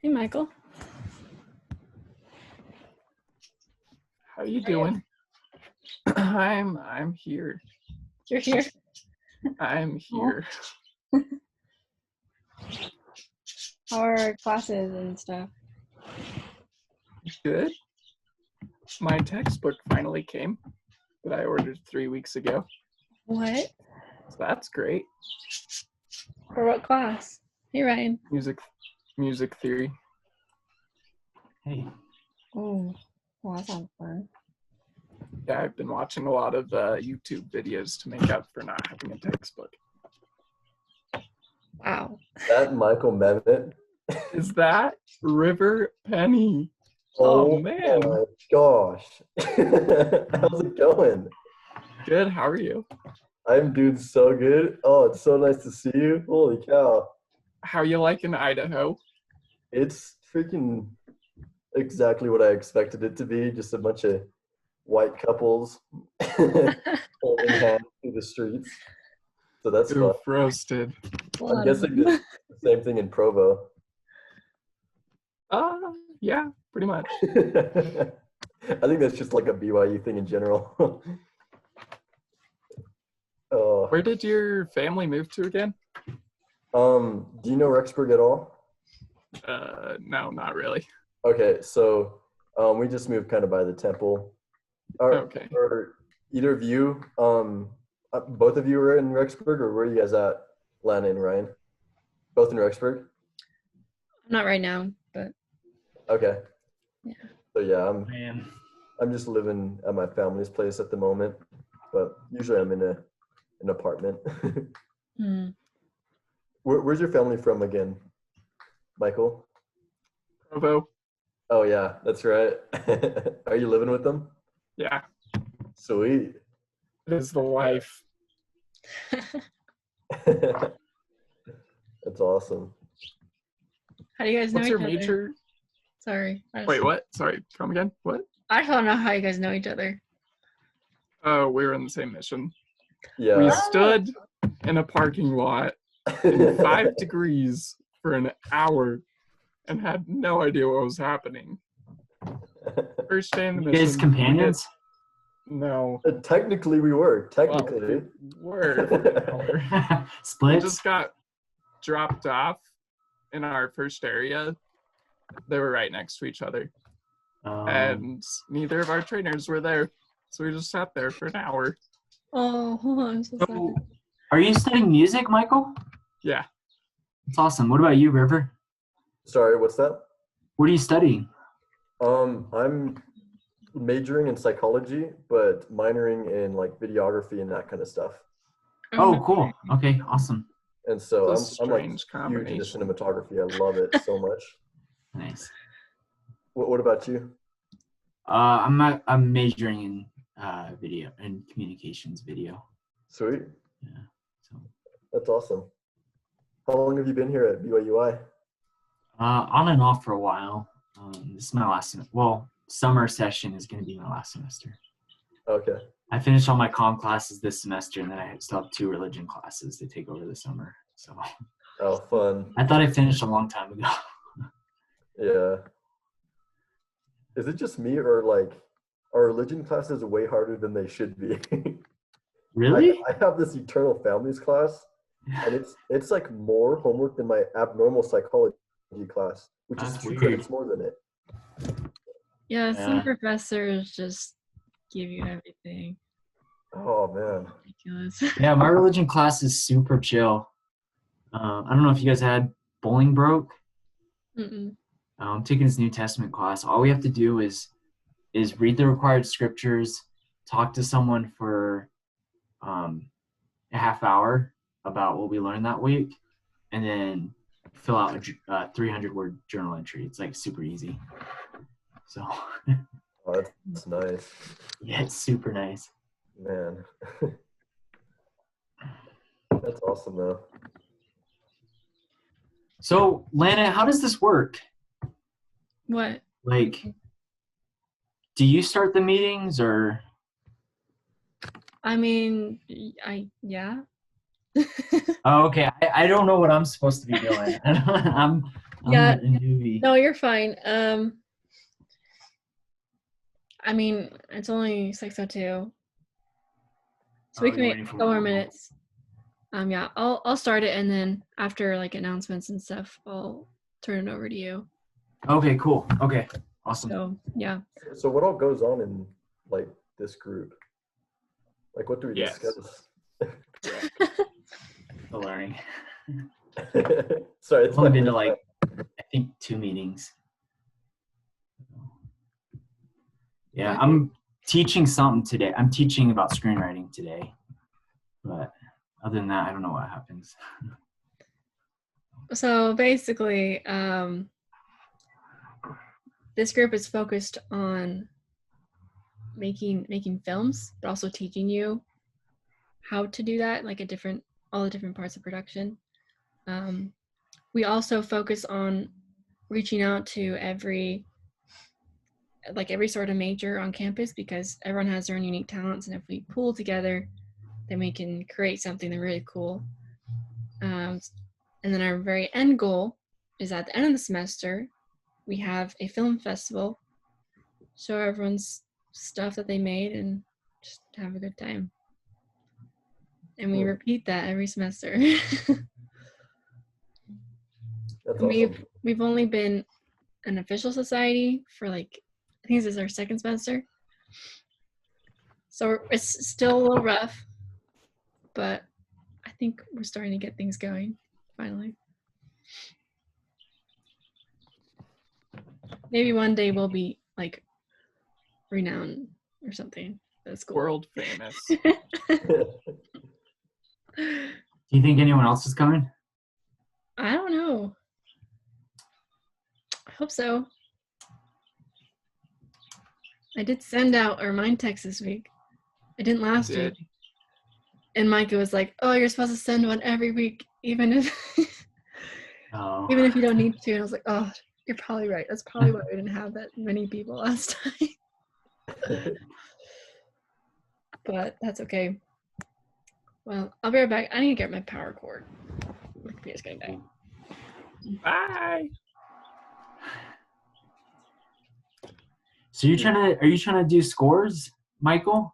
Hey, Michael. How you doing? I'm here. You're here. I'm here. How are classes and stuff? Good. My textbook finally came that I ordered 3 weeks ago. What? So that's great. For what class? Hey, Ryan. Music theory. Hey. Oh, well, that sounds fun. Yeah, I've been watching a lot of YouTube videos to make up for not having a textbook. Wow. That Michael Memmott. Is that River Penny? Oh man. My gosh. How's it going? Good, how are you? I'm doing so good. Oh, it's so nice to see you. Holy cow. How you liking Idaho? It's freaking exactly what I expected it to be. Just a bunch of white couples holding hands through the streets. So that's fun. Roasted. I'm guessing the same thing in Provo. Yeah, pretty much. I think that's just like a BYU thing in general. Where did your family move to again? Do you know Rexburg at all? No, not really. Okay, so we just moved kind of by the temple. Okay. Or either of you, both of you were in Rexburg, or where are you guys at, Lana and Ryan? Both in Rexburg? Not right now, but Okay. yeah. So yeah, Man. I'm just living at my family's place at the moment, but usually I'm in an apartment. Where's your family from again, Michael? Provo. Oh yeah, that's right. Are you living with them? Yeah. Sweet. It is the life. That's awesome. How do you guys know What's each your other? major? Sorry. Wait, what? Sorry, come again? What? I just want to know how you guys know each other. Oh, we were in the same mission. Yeah. We stood in a parking lot in 5 degrees for an hour and had no idea what was happening. First day in the You mission. guys companions? No. Technically, we were. Technically. Well, we were. We Splits? just got dropped off in our first area. They were right next to each other. And neither of our trainers were there. So we just sat there for an hour. Oh, I'm so sorry. Are you studying music, Michael? Yeah. That's awesome. What about you, River? Sorry, what's that? What are you studying? I'm majoring in psychology, but minoring in like videography and that kind of stuff. Oh, cool. Okay, awesome. And so It's a I'm like strange huge into combination. cinematography. I love it so much. Nice. What about you? I'm majoring in video and communications video. Sweet. Yeah. So That's awesome. How long have you been here at BYU-I? on and off for a while. This is my last semester. Well, summer session is going to be my last semester. Okay. I finished all my comm classes this semester, and then I still have 2 religion classes to take over the summer. So Oh, fun. I thought I finished a long time ago. Yeah. Is it just me, or like our religion classes way harder than they should be? Really? I have this eternal families class, and it's like more homework than my abnormal psychology class, which is That's 2 weird. credits more than it. Yeah, some Yeah. professors just give you everything. Oh man. Ridiculous. Yeah, my religion class is super chill. I don't know if you guys had Bowling Broke. Mm-mm. I'm taking this New Testament class. All we have to do is read the required scriptures, talk to someone for a half hour about what we learned that week, and then fill out a 300-word journal entry. It's like super easy. So Oh, that's nice. yeah, it's super nice. Man. That's awesome though. So Lana, how does this work? What? Like, do you start the meetings or? I mean, yeah. Oh, okay. I don't know what I'm supposed to be doing. I'm Yeah. a newbie. No, you're fine. I mean, it's only 6:02, so we Oh, can you're make waiting for 4 more me. minutes. Yeah, I'll start it, and then after like announcements and stuff, I'll turn it over to you. Okay, cool. Okay, awesome. So yeah. So what all goes on in like this group? Like what do we Yes. discuss? The learning. Sorry, I've it's only my been to first like, time. I think 2 meetings. Yeah, I'm teaching something today. I'm teaching about screenwriting today. But other than that, I don't know what happens. So basically, this group is focused on making films, but also teaching you how to do that, like all the different parts of production. We also focus on reaching out to every sort of major on campus, because everyone has their own unique talents, and if we pool together, then we can create something that's really cool. And then our very end goal is at the end of the semester, we have a film festival, show everyone's stuff that they made, and just have a good time. And we repeat that every semester. That's awesome. We've only been an official society for like, I think this is our second semester. So it's still a little rough, but I think we're starting to get things going finally. Maybe one day we'll be like renowned or something. That's cool. World famous. Do you think anyone else is coming? I don't know. I hope so. I did send out a remind text this week. I didn't last week. And Micah was like, "Oh, you're supposed to send one every week, even if even if you don't need to." And I was like, "Oh, you're probably right. That's probably why we didn't have that many people last time." But that's okay. Well, I'll be right back. I need to get my power cord. My computer's getting back. Bye. So are you trying to do scores, Michael?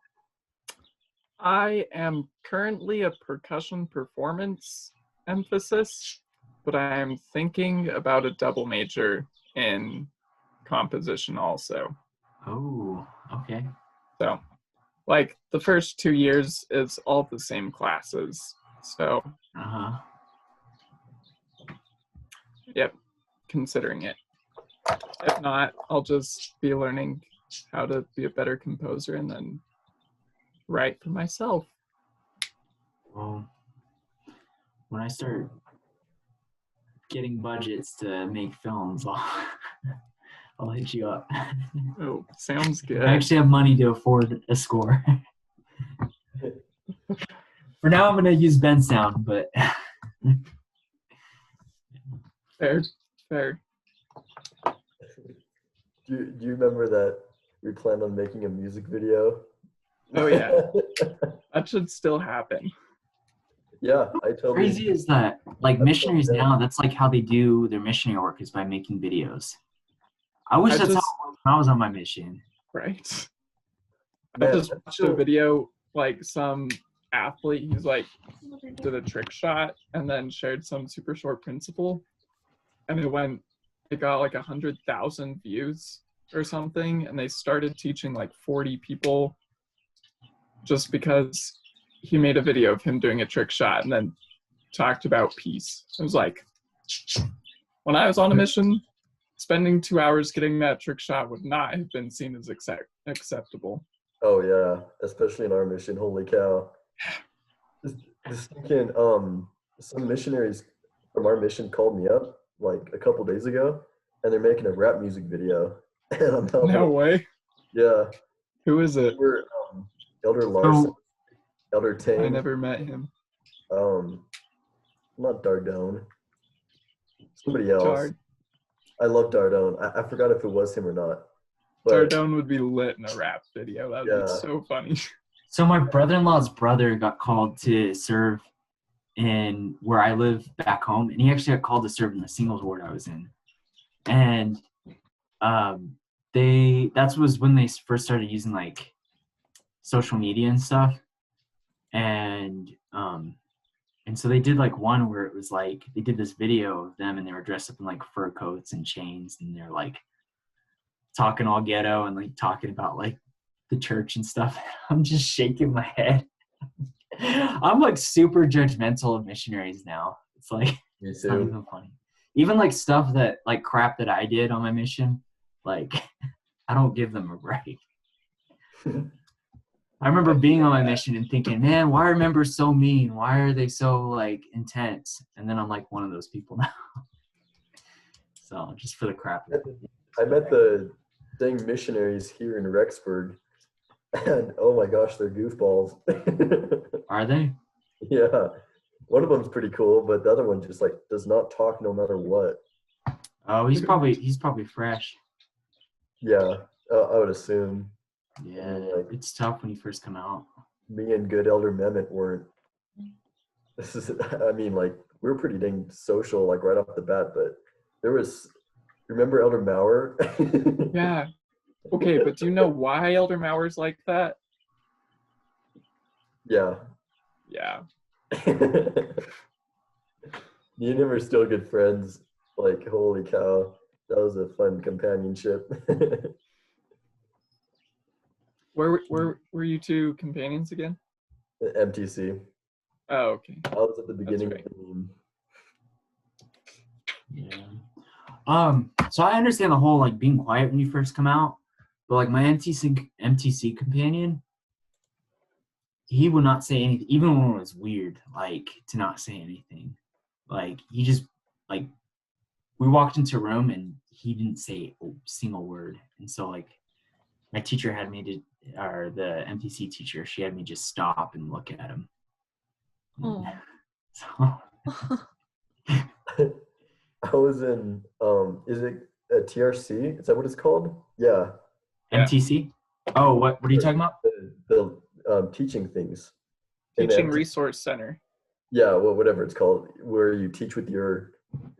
I am currently a percussion performance emphasis, but I am thinking about a double major in composition also. Oh, okay. So, like, the first 2 years is all the same classes. So, yep, considering it. If not, I'll just be learning how to be a better composer and then write for myself. Well, when I start getting budgets to make films, I'll hit you up. Oh, sounds good. I actually have money to afford a score. For now, I'm going to use Ben Sound, but... Fair. Do you remember that we planned on making a music video? Oh, yeah. That should still happen. Yeah, I totally. Crazy is that, like, missionaries now, that's like how they do their missionary work, is by making videos. I wish that's how it was when I was on my mission. Right. I just watched a video, like, some athlete, he's like, did a trick shot and then shared some super short principle. And it got like 100,000 views or something. And they started teaching like 40 people just because he made a video of him doing a trick shot and then talked about peace. It was like, when I was on a mission, spending 2 hours getting that trick shot would not have been seen as acceptable. Oh yeah, especially in our mission. Holy cow! Just thinking, some missionaries from our mission called me up like a couple days ago, and they're making a rap music video, and I'm helping. No way. Yeah. Who is it? We're Elder Larson, Elder Tang. I never met him. Not Dardone. Somebody else. Dard. I love Dardone. I forgot if it was him or not. Dardone would be lit in a rap video. That would be so funny. So my brother-in-law's brother got called to serve in where I live back home, and he actually got called to serve in the singles ward I was in. And that was when they first started using like social media and stuff. And so they did like one where it was like they did this video of them and they were dressed up in like fur coats and chains, and they're like talking all ghetto and like talking about like the church and stuff. I'm just shaking my head. I'm like super judgmental of missionaries now. It's like it's not even funny. Even like stuff that like crap that I did on my mission, like I don't give them a break. I remember being on my mission and thinking, man, why are members so mean? Why are they so like intense? And then I'm like one of those people now. So just for the crap. I met the dang missionaries here in Rexburg, and oh my gosh, they're goofballs. Are they? Yeah. One of them's pretty cool, but the other one just like does not talk no matter what. Oh, he's probably fresh. Yeah, I would assume. Yeah, it's tough when you first come out. Me and good Elder Mehmet weren't. I mean, like, we were pretty dang social, like, right off the bat, but there was, remember Elder Maurer? Yeah. Okay, but do you know why Elder Mauer's like that? Yeah. Yeah. You and him are still good friends. Like, holy cow. That was a fun companionship. Where were you two companions again? MTC. Oh, okay. I was at the beginning right. of the meme. Yeah. So I understand the whole like being quiet when you first come out, but like my MTC companion, he would not say anything, even when it was weird, like to not say anything. Like he just like we walked into a room and he didn't say a single word. And so like my teacher had me to, or the MTC teacher, she had me just stop and look at him. Oh. So I was in, is it a TRC? Is that what it's called? Yeah. MTC? Oh, what are you talking about? The teaching things. Teaching Resource Center. Yeah, well, whatever it's called, where you teach with your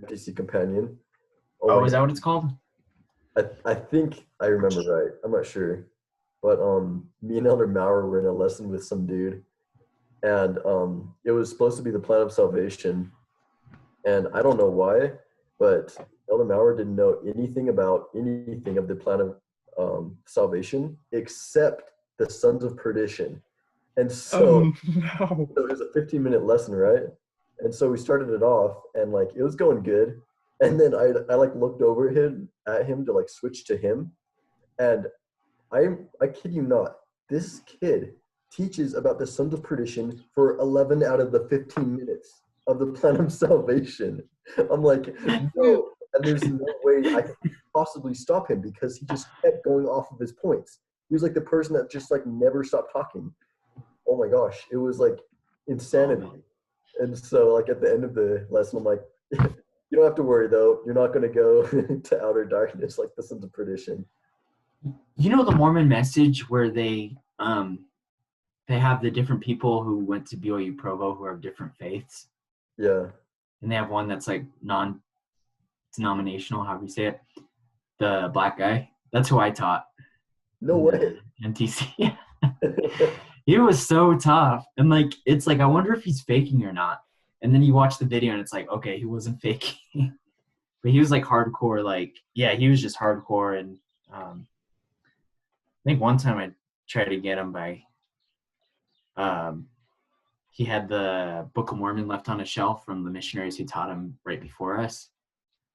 MTC companion. Oh, is that what it's called? I think I remember right. I'm not sure. But me and Elder Maurer were in a lesson with some dude. And it was supposed to be the plan of salvation. And I don't know why, but Elder Maurer didn't know anything about anything of the plan of salvation except the sons of perdition. And so, no. So it was a 15-minute lesson, right? And so we started it off, and like it was going good. And then I like looked over at him to like switch to him, and I kid you not, this kid teaches about the sons of perdition for 11 out of the 15 minutes of the plan of salvation. I'm like, no, and there's no way I could possibly stop him because he just kept going off of his points. He was like the person that just like never stopped talking. Oh my gosh, it was like insanity. And so like at the end of the lesson, I'm like, you don't have to worry though. You're not going to go to outer darkness like the sons of perdition. You know the Mormon message where they have the different people who went to BYU Provo who are of different faiths? Yeah. And they have one that's like non-denominational, however you say it. The black guy. That's who I taught. No way. MTC. He was so tough. And like it's like I wonder if he's faking or not. And then you watch the video and it's like, okay, he wasn't faking. But he was like hardcore, like, yeah, he was just hardcore. And I think one time I tried to get him by he had the Book of Mormon left on a shelf from the missionaries who taught him right before us.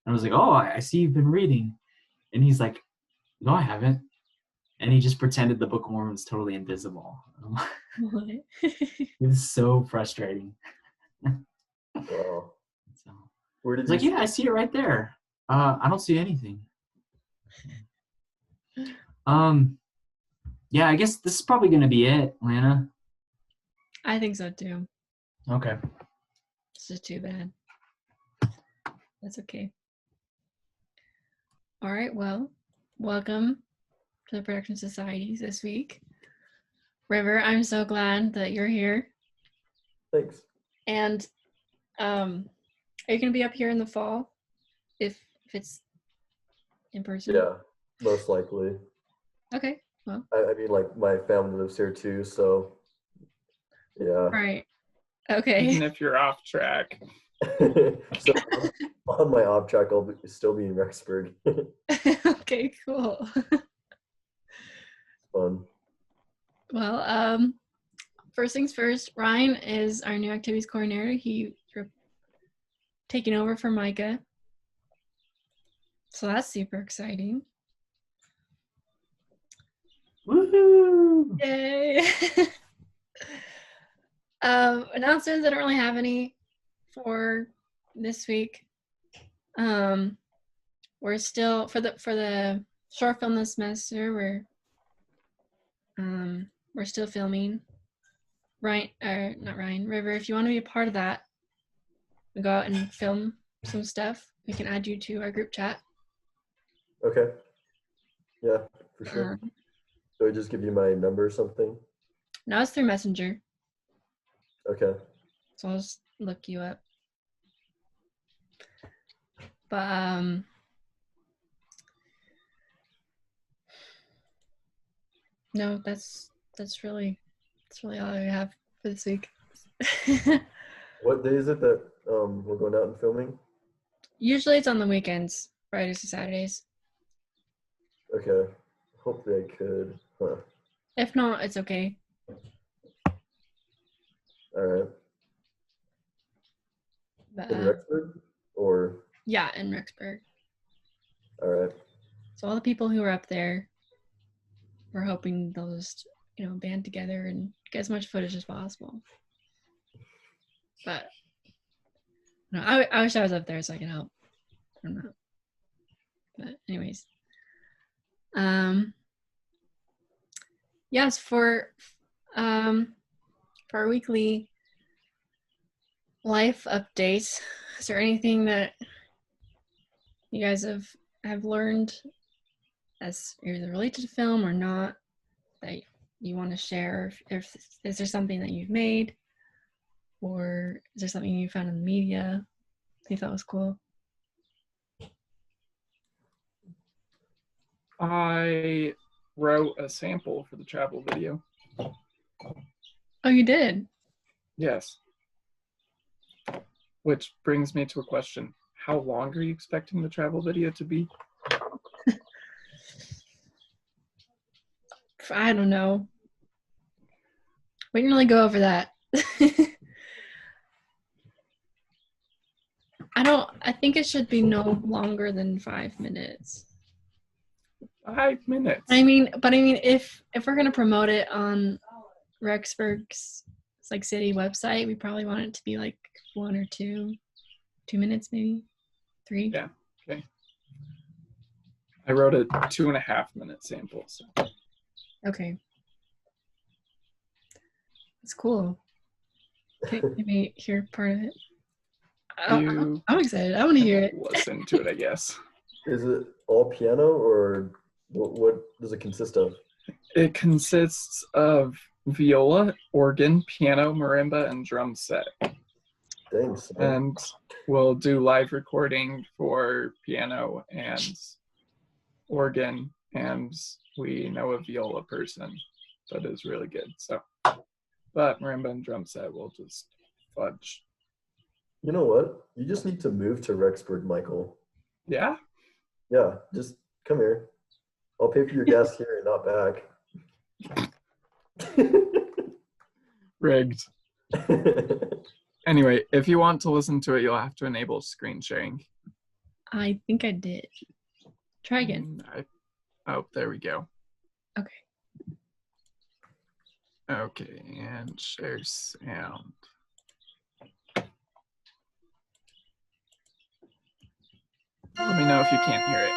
And I was like, oh, I see you've been reading. And he's like, no, I haven't. And he just pretended the Book of Mormon was totally invisible. What? It was so frustrating. Wow. So, Where did he's like, yeah, I see it right there. I don't see anything. Yeah, I guess this is probably going to be it, Lana. I think so too. Okay. This is too bad. That's okay. All right, well, welcome to the Production Societies this week. River, I'm so glad that you're here. Thanks. And are you gonna be up here in the fall if it's in person? Yeah, most likely. Okay. Well. I mean, like my family lives here too, so yeah. Right. Okay. Even if you're off track. So on my off track, I'll still be in Rexburg. Okay, cool. Fun. Well, first things first, Ryan is our new activities coordinator. He's taking over for Micah. So that's super exciting. Woohoo! Yay! Announcements, I don't really have any for this week. We're still for the short film this semester. We're still filming. Not Ryan, River. If you want to be a part of that, we go out and film some stuff. We can add you to our group chat. Okay. Yeah, for sure. Do I just give you my number or something? No, it's through Messenger. Okay. So I'll just look you up. But no, that's really all I have for this week. What day is it that we're going out and filming? Usually it's on the weekends, Fridays to Saturdays. Okay. Hopefully I could. Huh. If not, it's okay. All right. But, In Rexburg? Or? Yeah, in Rexburg. All right. So all the people who are up there, we're hoping they'll just, band together and get as much footage as possible. But no, I wish I was up there so I could help. I don't know. But anyways. Yes, for our weekly life updates, is there anything that you guys have learned as either related to film or not that you want to share? If is there something that you've made, or is there something you found in the media that you thought was cool? I wrote a sample for the travel video. Oh, you did? Yes. Which brings me to a question. How long are you expecting the travel video to be? I don't know. We didn't really go over that. I think it should be no longer than 5 minutes. 5 minutes. I mean, if we're gonna promote it on Rexburg's city website, we probably want it to be like 1 or 2 minutes, maybe 3. Yeah. Okay. I wrote a 2.5 minute sample. So. Okay. That's cool. Can we hear part of it? I'm excited. I want to hear it. Listen to it, I guess. Is it all piano, or what does it consist of? It consists of viola, organ, piano, marimba, and drum set. Thanks. And we'll do live recording for piano and organ, and we know a viola person that is really good. So, but marimba and drum set will just fudge. You know what? You just need to move to Rexburg, Michael. Yeah? Yeah, just come here. I'll pay for your gas here and not back. Rigged. Anyway, if you want to listen to it, you'll have to enable screen sharing. I think I did. Try again. Oh, there we go. Okay. Okay, and share sound. Let me know if you can't hear it.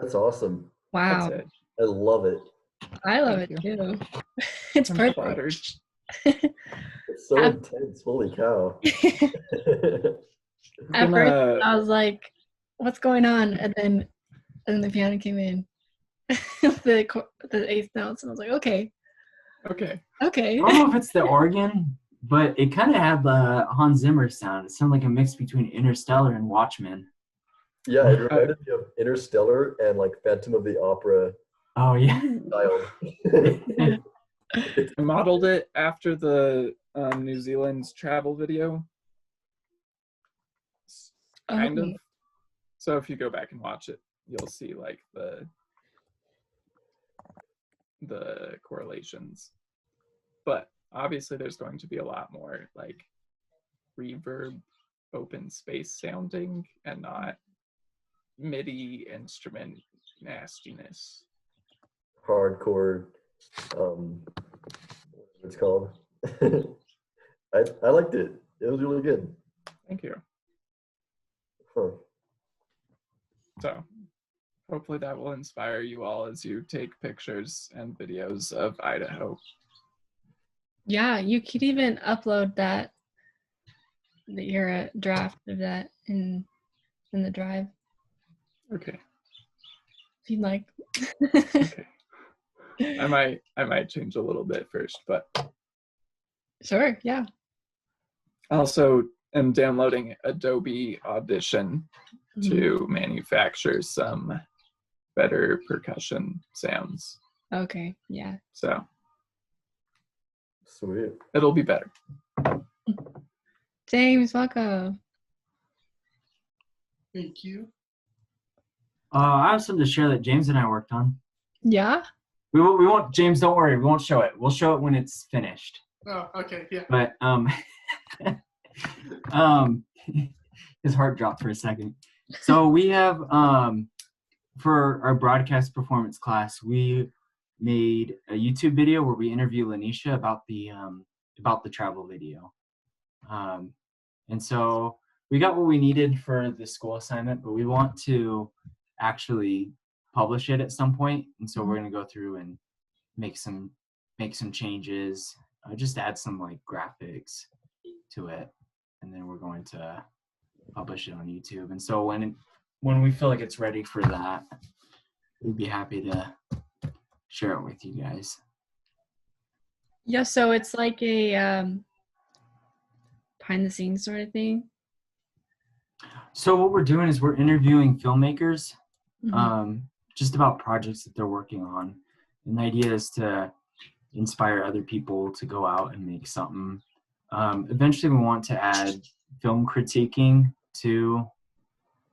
That's awesome. Wow. That's it. I love it. I love it Thank too. It's I'm perfect. flattered. It's so intense. Holy cow. At first, I was like, "What's going on?" And then the piano came in, the eighth notes, and I was like, "Okay, Okay. okay." I don't know if it's the organ, but it kind of had the Hans Zimmer sound. It sounded like a mix between Interstellar and Watchmen. Yeah, it reminded me of Interstellar and like Phantom of the Opera Oh yeah. style. I modeled it after the New Zealand's travel video. Kind of. So if you go back and watch it, you'll see like the correlations. But obviously there's going to be a lot more like reverb, open space sounding, and not MIDI instrument nastiness. Hardcore, what's it's called. I liked it. It was really good. Thank you. Huh. So hopefully that will inspire you all as you take pictures and videos of Idaho. Yeah, you could even upload your draft of that in the drive Okay. if you'd like. Okay. I might change a little bit first, but Sure, yeah. also am downloading Adobe Audition to manufacture some better percussion sounds. Okay, yeah. So Sweet. it'll be better. James, welcome. Thank you. I have something to share that James and I worked on. Yeah? We won't, James, don't worry. We won't show it. We'll show it when it's finished. Oh, okay, yeah. But his heart dropped for a second. So we have for our broadcast performance class, we made a YouTube video where we interview Lanisha about the travel video. And so we got what we needed for the school assignment, but we want to actually publish it at some point. And so we're going to go through and make some changes, just add some like graphics to it, and then we're going to publish it on YouTube. And so when we feel like it's ready for that, we'd be happy to share it with you guys. Yeah, so it's like a behind the scenes sort of thing. So what we're doing is we're interviewing filmmakers just about projects that they're working on. And the idea is to inspire other people to go out and make something. Eventually we want to add film critiquing to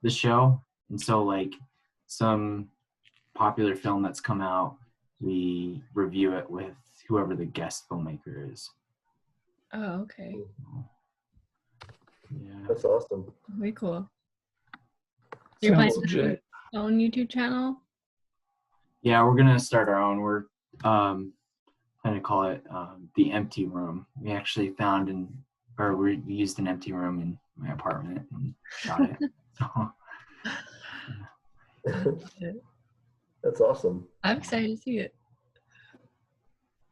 the show. And so like some popular film that's come out, we review it with whoever the guest filmmaker is. Oh, okay. Yeah. That's awesome. Way cool. You're Sounds planning to legit. your own YouTube channel? Yeah, we're gonna start our own. We're planning to call it the Empty Room. We actually we used an empty room in my apartment and shot it. So, That's awesome. I'm excited to see it.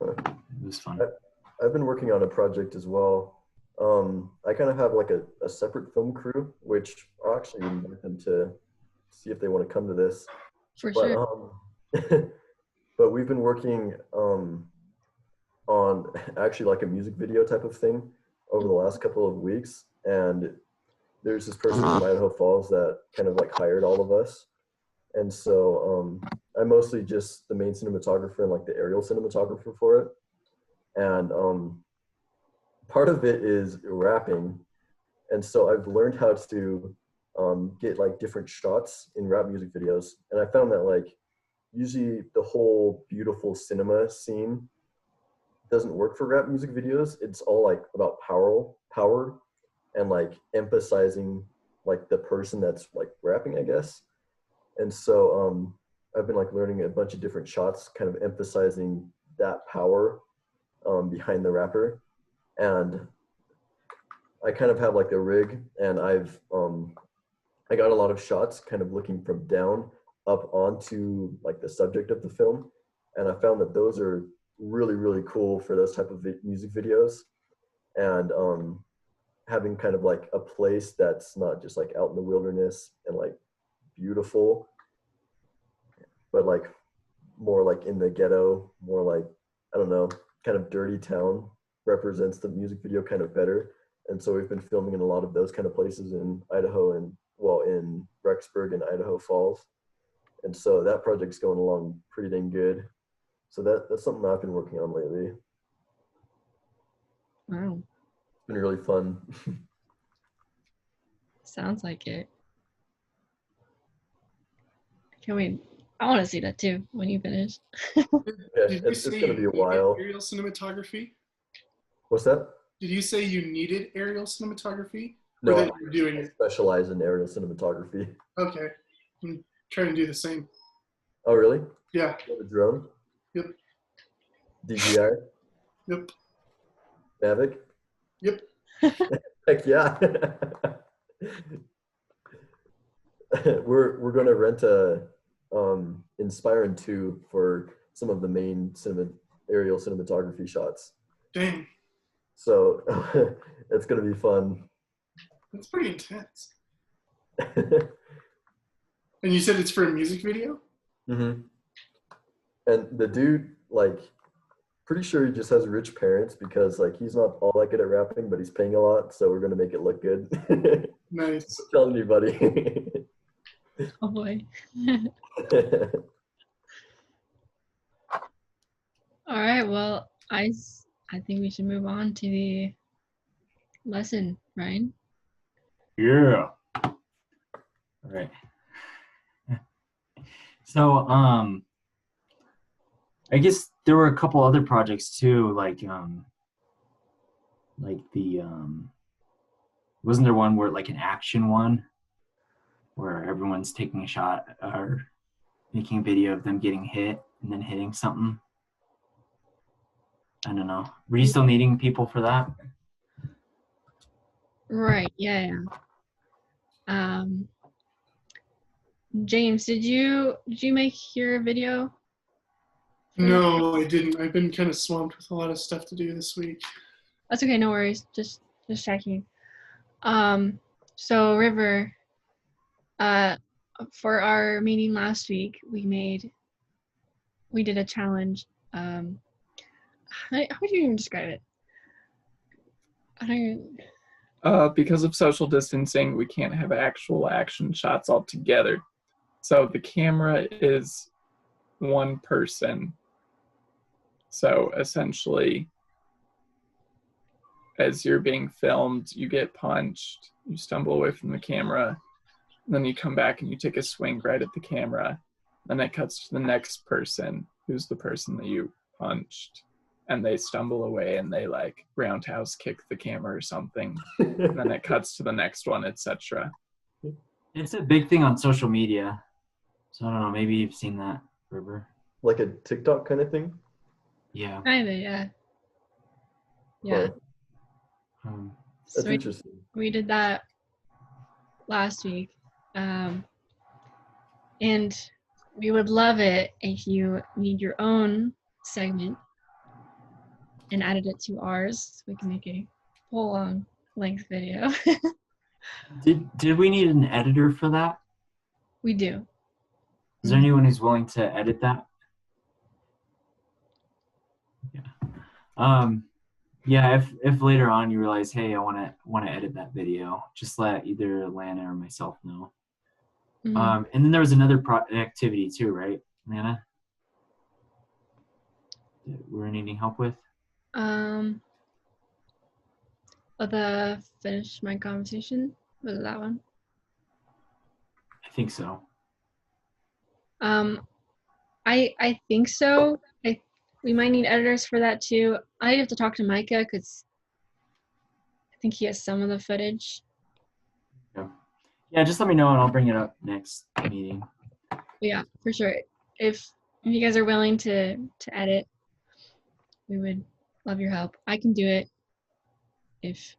it was fun. I've been working on a project as well. I kind of have like a separate film crew, which I'll actually invite them to see if they want to come to this. For sure. But we've been working on actually like a music video type of thing over the last couple of weeks. And there's this person from Idaho Falls that kind of like hired all of us. And so I'm mostly just the main cinematographer and like the aerial cinematographer for it. And part of it is rapping. And so I've learned how to get like different shots in rap music videos. And I found that like usually the whole beautiful cinema scene doesn't work for rap music videos. It's all like about power and like emphasizing like the person that's like rapping, I guess. And so I've been like learning a bunch of different shots, kind of emphasizing that power behind the rapper. And I kind of have like a rig, and I got a lot of shots kind of looking from down up onto like the subject of the film, and I found that those are really really cool for those type of music videos, and having kind of like a place that's not just like out in the wilderness and like beautiful, but like more like in the ghetto, more like, I don't know, kind of dirty town represents the music video kind of better. And so we've been filming in a lot of those kind of places in Idaho and, well, in Rexburg and Idaho Falls. And so that project's going along pretty dang good. So that's something I've been working on lately. Wow. It's been really fun. Sounds like it. Can we? I want to see that too when you finish. Yeah, Did you it's say gonna you be a needed while. aerial cinematography? What's that? Did you say you needed aerial cinematography? No, Or I that you're doing it? specialize in aerial cinematography. Okay. I'm trying to do the same. Oh, really? Yeah. You have a drone? Yep. DJI? Yep. Mavic? Yep. Heck yeah. We're gonna rent a Inspiron 2 for some of the main aerial cinematography shots. Dang. So it's gonna be fun. That's pretty intense. And you said it's for a music video? Mm-hmm. And the dude, like, pretty sure he just has rich parents because like he's not all that good at rapping, but he's paying a lot, so we're gonna make it look good. Nice. Don't tell anybody. Oh boy. All right. Well, I think we should move on to the lesson, Ryan. Yeah. All right. So, I guess there were a couple other projects too, like the wasn't there one where like an action one where everyone's taking a shot or making a video of them getting hit and then hitting something? I don't know. Were you still needing people for that? Right. Yeah. James, did you make your video? No, I didn't. I've been kind of swamped with a lot of stuff to do this week. That's okay. No worries. Just checking. So River, for our meeting last week, we did a challenge. How would you even describe it? I don't even... Because of social distancing, we can't have actual action shots all together. So the camera is one person. So essentially, as you're being filmed, you get punched, you stumble away from the camera, then you come back and you take a swing right at the camera. Then it cuts to the next person, who's the person that you punched. And they stumble away and they like roundhouse kick the camera or something. And then it cuts to the next one, etc. It's a big thing on social media. So I don't know, maybe you've seen that, River. Like a TikTok kind of thing? Yeah. Kinda, yeah. Yeah. That's So interesting. we did that last week. And we would love it if you need your own segment and added it to ours so we can make a full length video. Did we need an editor for that? We do. Is there anyone who's willing to edit that? Yeah. Yeah, if later on you realize, hey, I want to edit that video, just let either Lana or myself know. Mm-hmm. And then there was another activity too, right, Lana? That we're needing help with? The finish my conversation, was it that one? I think so. I think so. We might need editors for that too. I have to talk to Micah because I think he has some of the footage. Yeah, just let me know and I'll bring it up next meeting. Yeah, for sure. If you guys are willing to edit, we would love your help. I can do it if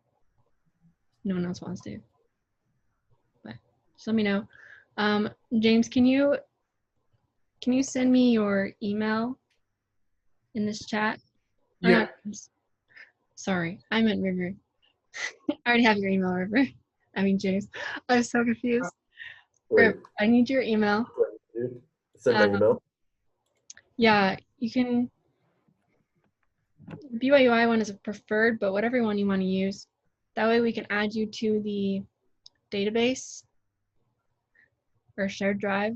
no one else wants to. But just let me know. James, can you can you send me your email in this chat? Yeah. Sorry, I meant River. I already have your email, River. I mean, James. I'm so confused. Wait, River, I need your email. dude. Send my email. Yeah, you can. BYU-I one is a preferred, but whatever one you want to use. That way we can add you to the database or shared drive.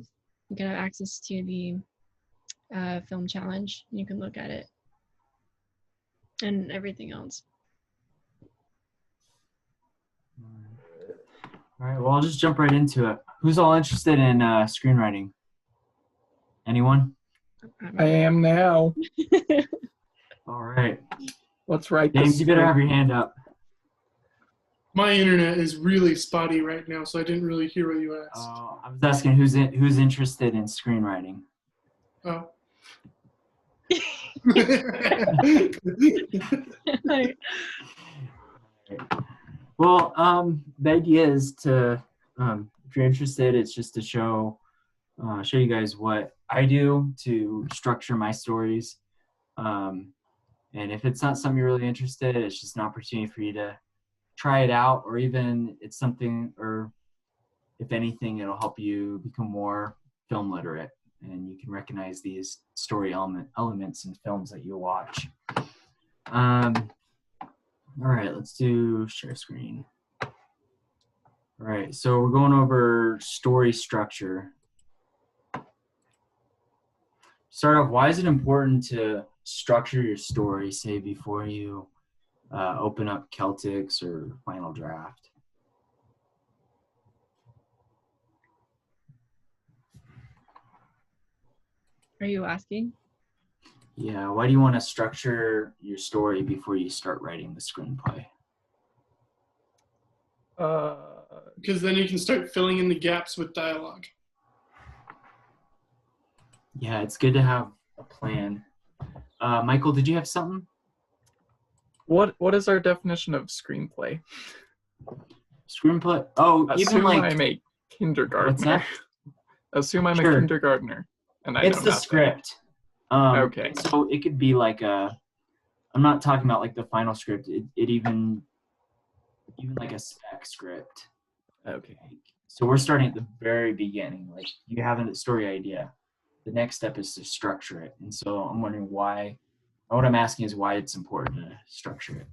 You can have access to the film challenge. You can look at it and everything else. All right, well, I'll just jump right into it. Who's all interested in screenwriting? Anyone? I am now. All right. Let's write James, this. you better have your hand up. My internet is really spotty right now, so I didn't really hear what you asked. I was asking who's interested in screenwriting. Oh. Well, the idea is to, if you're interested, it's just to show you guys what I do to structure my stories. And if it's not something you're really interested in, it's just an opportunity for you to try it out, or even it's something, or if anything, it'll help you become more film literate and you can recognize these story elements in films that you watch. All right, let's do share screen. All right, so we're going over story structure. Start off, why is it important to structure your story, say, before you open up Celtics or Final Draft? Are you asking? Yeah, why do you want to structure your story before you start writing the screenplay? Because then you can start filling in the gaps with dialogue. Yeah, it's good to have a plan. Michael, did you have something? What is our definition of screenplay? Screenplay? Oh, Assume even like I'm a kindergartner. What's that? Assume I'm Sure. a kindergartner, and I It's know the nothing. script. Okay. So it could be like I'm not talking about like the final script. It even like a spec script. Okay. So we're starting at the very beginning. Like you have a story idea. The next step is to structure it. And so I'm wondering why. What I'm asking is why it's important to structure it.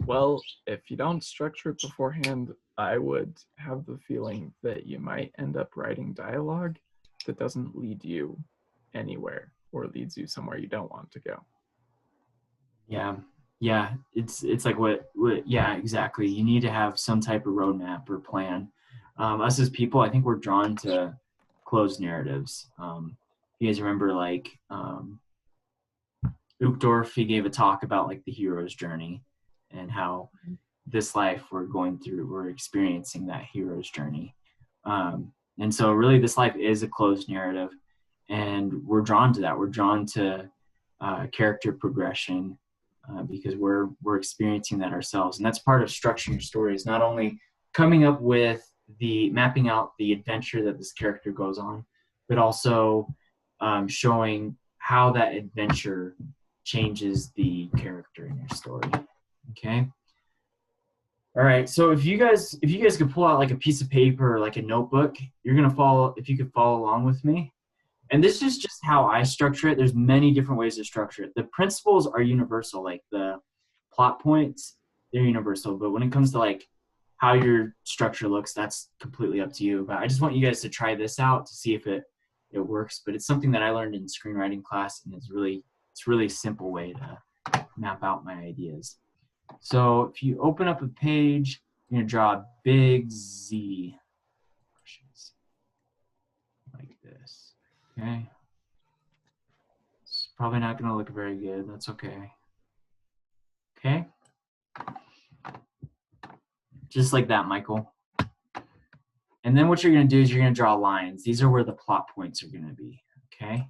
Well, if you don't structure it beforehand, I would have the feeling that you might end up writing dialogue that doesn't lead you anywhere or leads you somewhere you don't want to go. Yeah, it's like what yeah, exactly. You need to have some type of roadmap or plan. Us as people, I think we're drawn to closed narratives. You guys remember like Uchtdorf, he gave a talk about like the hero's journey and how this life we're experiencing that hero's journey. And so really this life is a closed narrative and we're drawn to that. We're drawn to character progression because we're experiencing that ourselves. And that's part of structuring your story, is not only coming up with mapping out the adventure that this character goes on, but also showing how that adventure changes the character in your story. Okay. All right. So if you guys could pull out like a piece of paper or like a notebook, if you could follow along with me. And this is just how I structure it. There's many different ways to structure it. The principles are universal, like the plot points, they're universal. But when it comes to like how your structure looks, that's completely up to you. But I just want you guys to try this out to see if it works. But it's something that I learned in screenwriting class, and it's really a simple way to map out my ideas. So if you open up a page, you're gonna draw a big Z like this. Okay. It's probably not gonna look very good. That's okay. Okay. Just like that, Michael. And then what you're gonna do is you're gonna draw lines. These are where the plot points are gonna be. Okay.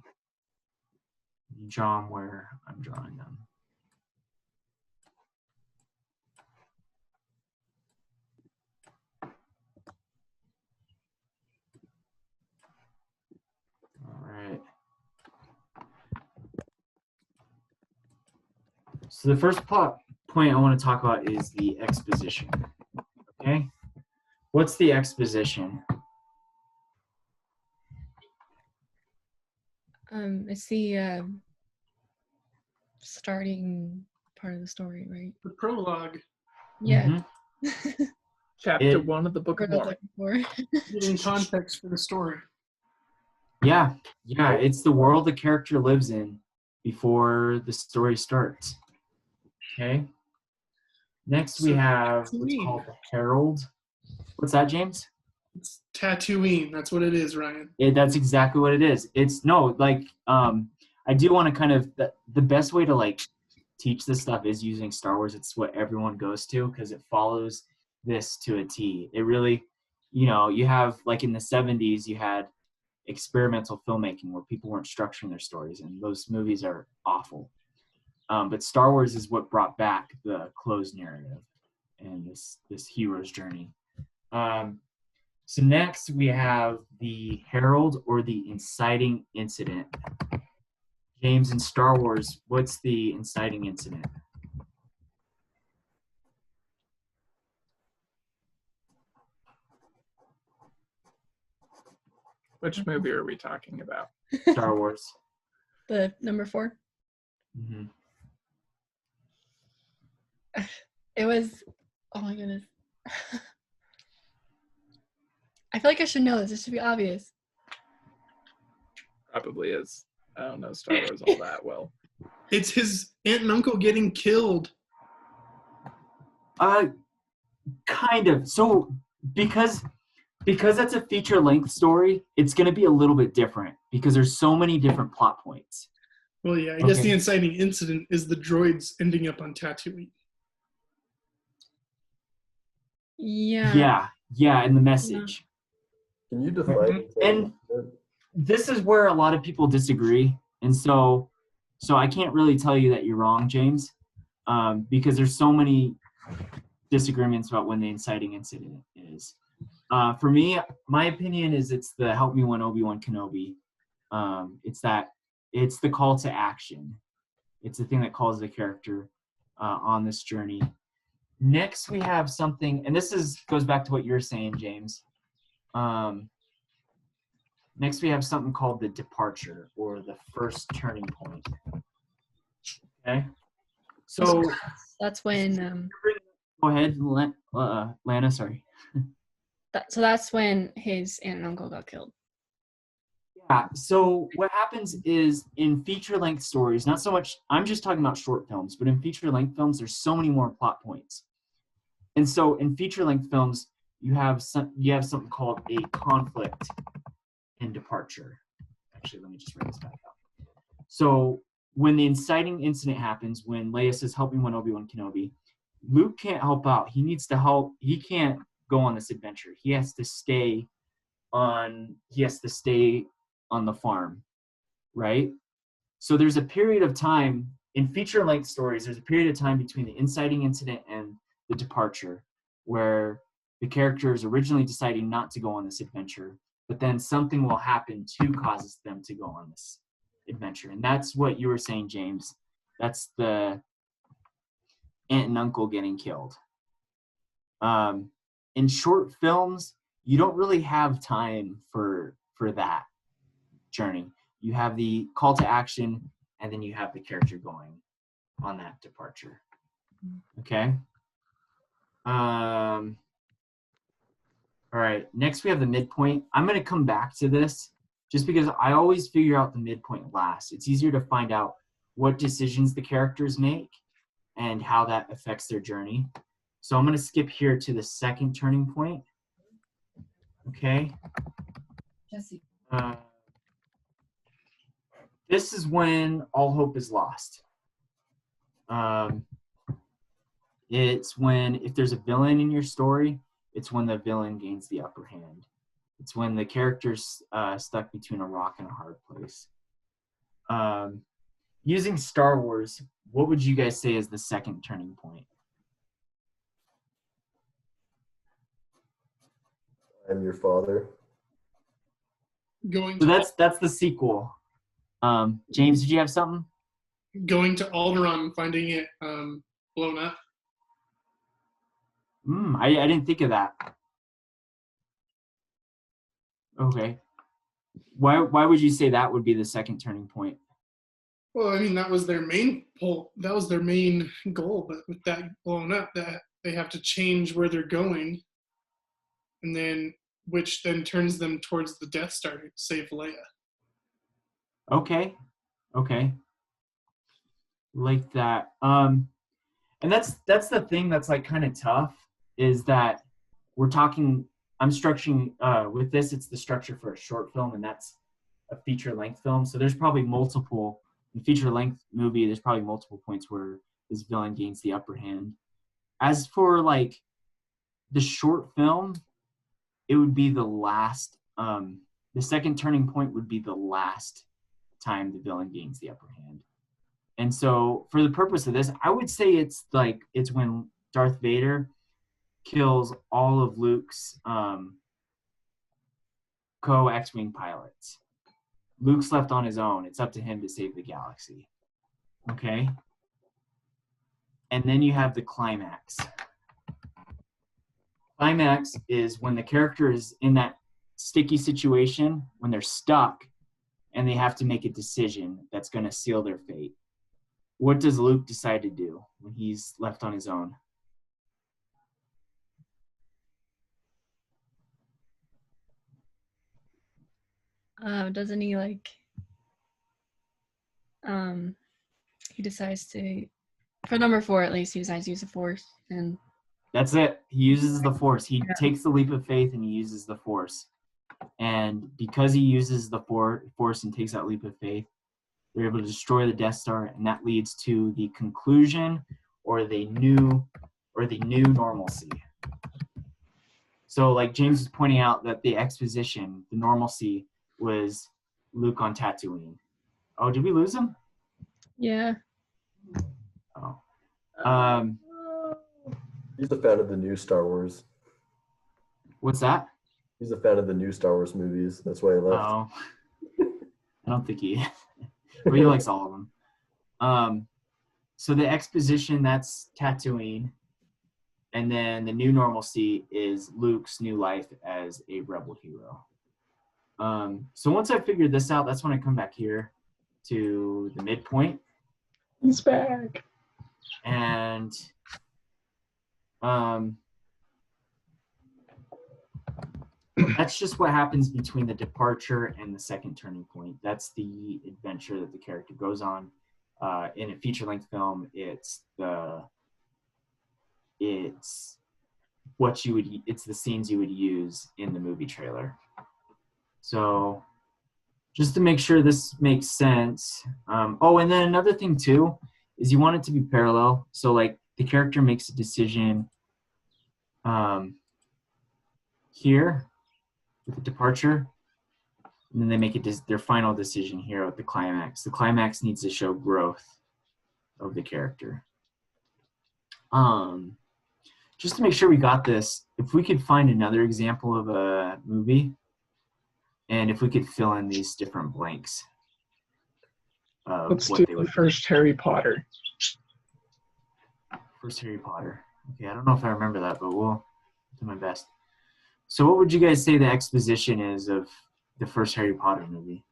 You draw them where I'm drawing them. So the first plot point I want to talk about is the exposition. Okay? What's the exposition? It's the starting part of the story, right? The prologue. Yeah. Mm-hmm. Chapter 1 of the Book of Mormon. Giving context for the story. Yeah, it's the world the character lives in before the story starts. Okay. Next we have what's called the Herald. What's that, James? It's Tatooine. That's what it is, Ryan. That's exactly what it is. It's I do want to kind of the best way to like teach this stuff is using Star Wars. It's what everyone goes to because it follows this to a T. It really, you have like in the 70s you had experimental filmmaking where people weren't structuring their stories, and those movies are awful. But Star Wars is what brought back the closed narrative and this hero's journey. So next we have the Herald or the inciting incident. James, in Star Wars, what's the inciting incident? Which movie are we talking about? Star Wars. The number 4. Mm-hmm. It was, oh my goodness. I feel like I should know this. This should be obvious. Probably is. I don't know Star Wars all that well. It's his aunt and uncle getting killed. Kind of. So because that's a feature-length story, it's going to be a little bit different because there's so many different plot points. Well, yeah, I guess the inciting incident is the droids ending up on Tatooine. Yeah. Yeah, and the message. Can you define? And this is where a lot of people disagree, and so I can't really tell you that you're wrong, James, because there's so many disagreements about when the inciting incident is. For me, my opinion is it's the "Help Me When Obi-Wan Kenobi." It's the call to action. It's the thing that calls the character on this journey. Next, we have something, and this goes back to what you're saying, James. Next, we have something called the departure or the first turning point. Okay, so that's when. Go ahead, Lana. Sorry. So that's when his aunt and uncle got killed. Yeah. So what happens is in feature-length stories, not so much. I'm just talking about short films, but in feature-length films, there's so many more plot points. And so in feature-length films, you have something called a conflict in departure. Actually, let me just write this back up. So when the inciting incident happens, when Leia says, "Help me when Obi-Wan Kenobi," Luke can't help out. He needs to help. He can't go on this adventure. He has to stay on the farm, right? So there's a period of time in feature-length stories. There's a period of time between the inciting incident and the departure, where the character is originally deciding not to go on this adventure, but then something will happen to cause them to go on this adventure, and that's what you were saying, James. That's the aunt and uncle getting killed. In short films, you don't really have time for that journey. You have the call to action, and then you have the character going on that departure. Okay. All right. Next, we have the midpoint. I'm going to come back to this just because I always figure out the midpoint last. It's easier to find out what decisions the characters make and how that affects their journey. So I'm going to skip here to the second turning point. Okay. Jesse. This is when all hope is lost. It's when, if there's a villain in your story, it's when the villain gains the upper hand. It's when the character's stuck between a rock and a hard place. Using Star Wars, what would you guys say is the second turning point? I'm your father. So that's the sequel. James, did you have something? going to Alderaan and finding it blown up. I didn't think of that. Okay. Why would you say that would be the second turning point? Well, I mean, that was their main goal. That was their main goal. But with that blown up, that they have to change where they're going, and then which then turns them towards the Death Star to save Leia. Okay. Like that. And that's the thing that's like kind of tough is that I'm structuring with this, it's the structure for a short film, and that's a feature length film. So there's probably multiple in feature length movie, there's probably multiple points where this villain gains the upper hand. As for like the short film, it would be the last the second turning point would be the last time the villain gains the upper hand. And so for the purpose of this, I would say it's when Darth Vader kills all of Luke's co-X-Wing pilots. Luke's left on his own. It's up to him to save the galaxy. Okay? And then you have the climax. Climax is when the character is in that sticky situation, when they're stuck, and they have to make a decision that's going to seal their fate. What does Luke decide to do when he's left on his own? Doesn't he he decides to, for number 4 at least, he decides to use the Force, and that's it. He uses the Force. He takes the leap of faith and he uses the Force. And because he uses the Force and takes that leap of faith, they're able to destroy the Death Star, and that leads to the conclusion or the new normalcy. So like James was pointing out that the exposition, the normalcy, was Luke on Tatooine. Oh, did we lose him? yeah. Oh. He's a fan of the new Star Wars. What's that? He's a fan of the new Star Wars movies. That's why he left. Oh. I don't think he but he likes all of them. So the exposition, that's Tatooine. And then the new normalcy is Luke's new life as a rebel hero. So once I figured this out, that's when I come back here to the midpoint. He's back. And that's just what happens between the departure and the second turning point. That's the adventure that the character goes on. In a feature-length film, it's the scenes you would use in the movie trailer. So just to make sure this makes sense. And then another thing too is you want it to be parallel. So like the character makes a decision here with the departure, and then they make their final decision here at the climax. The climax needs to show growth of the character. Just to make sure we got this, if we could find another example of a movie, and if we could fill in these different blanks. Let's do the first Harry Potter. First Harry Potter. Okay, I don't know if I remember that, but we'll do my best. So what would you guys say the exposition is of the first Harry Potter movie?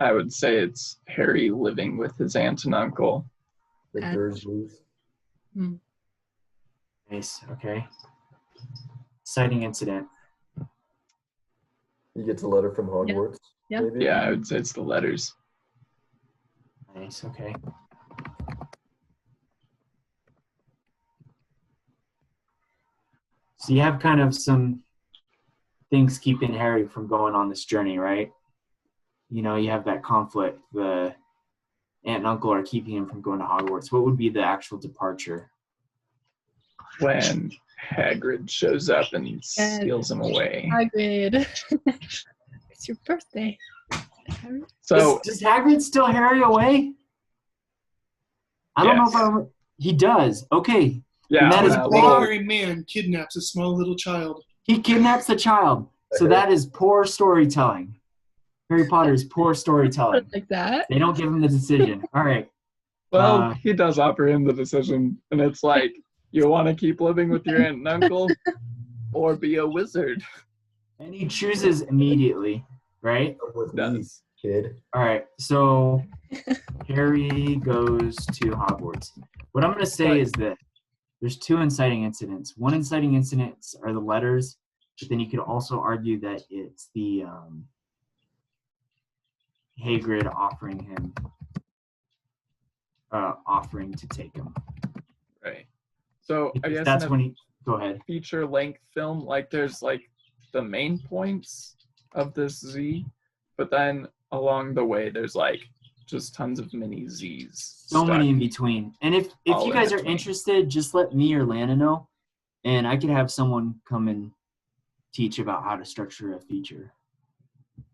I would say it's Harry living with his aunt and uncle. The Dursleys. Nice, okay. Exciting incident. He gets a letter from Hogwarts. Yeah. Maybe? Yeah, I would say it's the letters. Nice, okay. So you have kind of some things keeping Harry from going on this journey, right? You know, you have that conflict. The aunt and uncle are keeping him from going to Hogwarts. What would be the actual departure? When Hagrid shows up and steals him away. Hagrid. It's your birthday. So does Hagrid steal Harry away? I don't know if he does. Okay. Yeah. And that is A married man kidnaps a small little child. He kidnaps the child. So that is poor storytelling. Harry Potter is poor storytelling. Like that. They don't give him the decision. All right. Well, he does offer him the decision, and it's like, you want to keep living with your aunt and uncle, or be a wizard? And he chooses immediately, right? With me, kid. All right. So Harry goes to Hogwarts. What I'm going to say is that there's two inciting incidents. One inciting incidents are the letters, but then you could also argue that it's the Hagrid offering to take him. Right. So I guess that's when he go ahead. Feature-length film, like there's like the main points of this Z, but then along the way there's like just tons of mini Z's. So many in between. And if you guys are interested, just let me or Lana know, and I could have someone come and teach about how to structure a feature.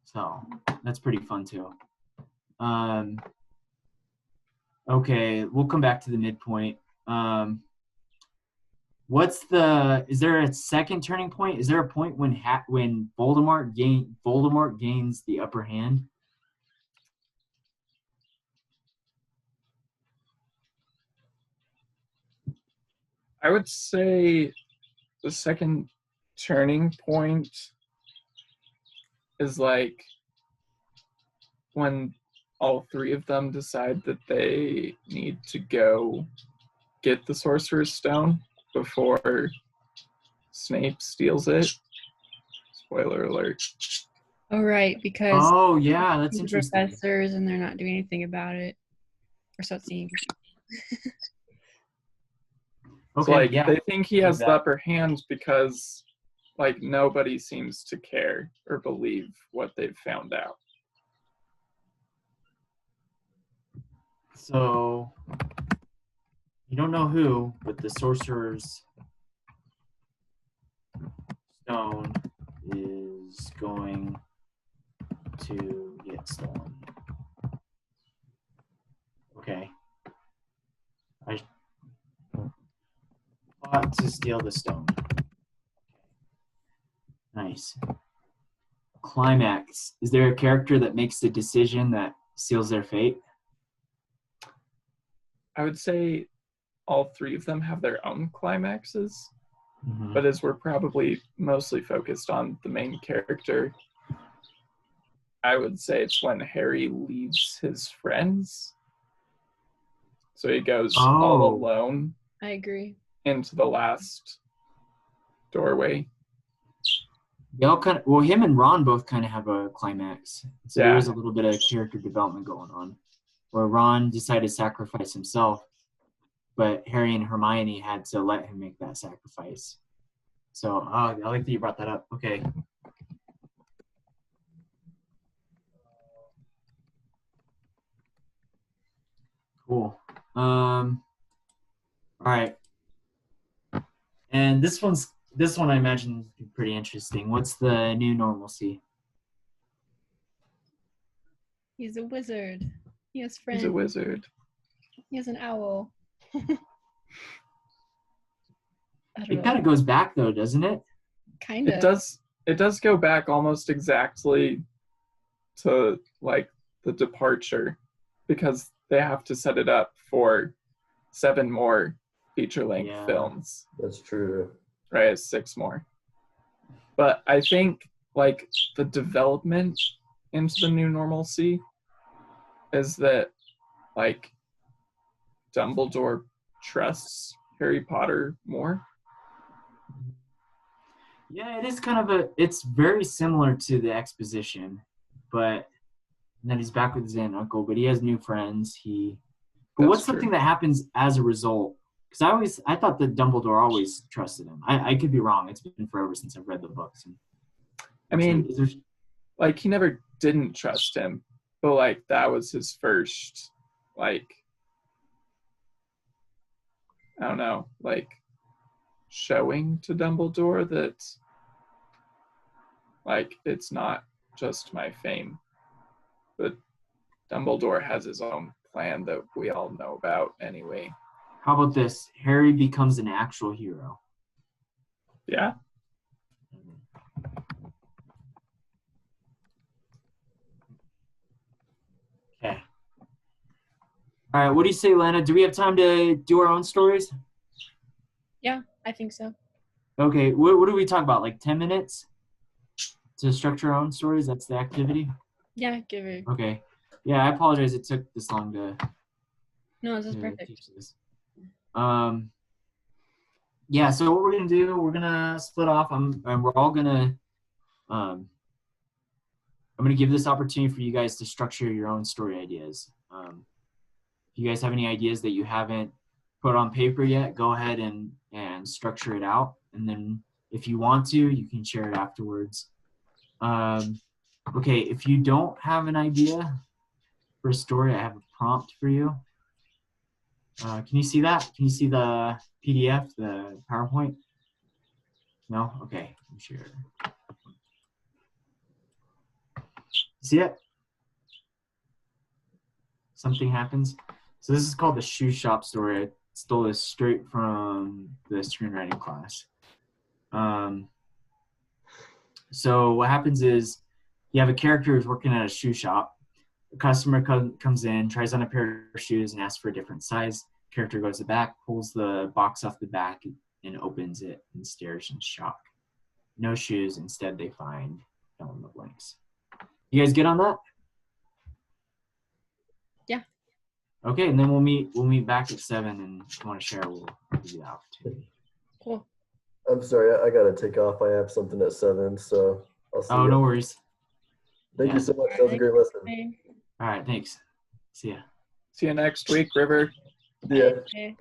So that's pretty fun too. Okay, we'll come back to the midpoint. Is there a second turning point? Is there a point when Voldemort gains the upper hand? I would say the second turning point is like when all three of them decide that they need to go get the Sorcerer's Stone before Snape steals it. Spoiler alert. Oh, right, because that's interesting. Professors and they're not doing anything about it. Or so it seems. Okay, so, like, they think he has the upper hand because, like, nobody seems to care or believe what they've found out. So, you don't know who, but the Sorcerer's Stone is going to get stolen. Okay. I fought to steal the stone. Nice. Climax. Is there a character that makes the decision that seals their fate? I would say all three of them have their own climaxes, but as we're probably mostly focused on the main character, I would say it's when Harry leaves his friends. So he goes all alone. I agree. Into the last doorway. Him and Ron both kind of have a climax. So there is a little bit of character development going on, where Ron decided to sacrifice himself, but Harry and Hermione had to let him make that sacrifice. So I like that you brought that up. Okay. Cool. All right. And this one I imagine is pretty interesting. What's the new normalcy? He's a wizard. He has friends. He's a wizard. He has an owl. It kind of goes back though, doesn't it? Kind of. It does go back almost exactly to like the departure, because they have to set it up for 7 more feature-length films. That's true. Right, it's 6 more. But I think like the development into the new normalcy is that like Dumbledore trusts Harry Potter more. Yeah, it is kind of it's very similar to the exposition, but then he's back with his aunt and uncle, but he has new friends. But what's something that happens as a result? Because I thought that Dumbledore always trusted him. I could be wrong. It's been forever since I've read the books. I mean, like he never didn't trust him, but like that was his first, like, I don't know, like showing to Dumbledore that like it's not just my fame, but Dumbledore has his own plan that we all know about anyway. How about this? Harry becomes an actual hero. Yeah. All right, what do you say, Lana? Do we have time to do our own stories? Yeah, I think so. Okay, what do we talk about? Like 10 minutes to structure our own stories? That's the activity? Yeah, give it. Okay. Yeah, I apologize it took this long to No, this is perfect. teach this. Yeah, so what we're gonna do, we're gonna split off. And we're all gonna I'm gonna give this opportunity for you guys to structure your own story ideas. If you guys have any ideas that you haven't put on paper yet, go ahead and structure it out. And then if you want to, you can share it afterwards. Okay, if you don't have an idea for a story, I have a prompt for you. Can you see that? Can you see the PDF, the PowerPoint? No? Okay, I'm sure. See it? Something happens. So this is called the shoe shop story. I stole this straight from the screenwriting class. So what happens is you have a character who's working at a shoe shop. A customer comes in, tries on a pair of shoes and asks for a different size. Character goes to the back, pulls the box off the back and opens it and stares in shock. No shoes. Instead, they find fill in the blanks. You guys get on that? Yeah. Okay, and then we'll meet back at 7, and if you want to share, we'll give you the opportunity. Cool. I'm sorry, I gotta take off. I have something at 7, so I'll see you. No worries. Thank you so much. That was a great lesson. All right, thanks. See ya. See you next week, River. Yeah. Okay.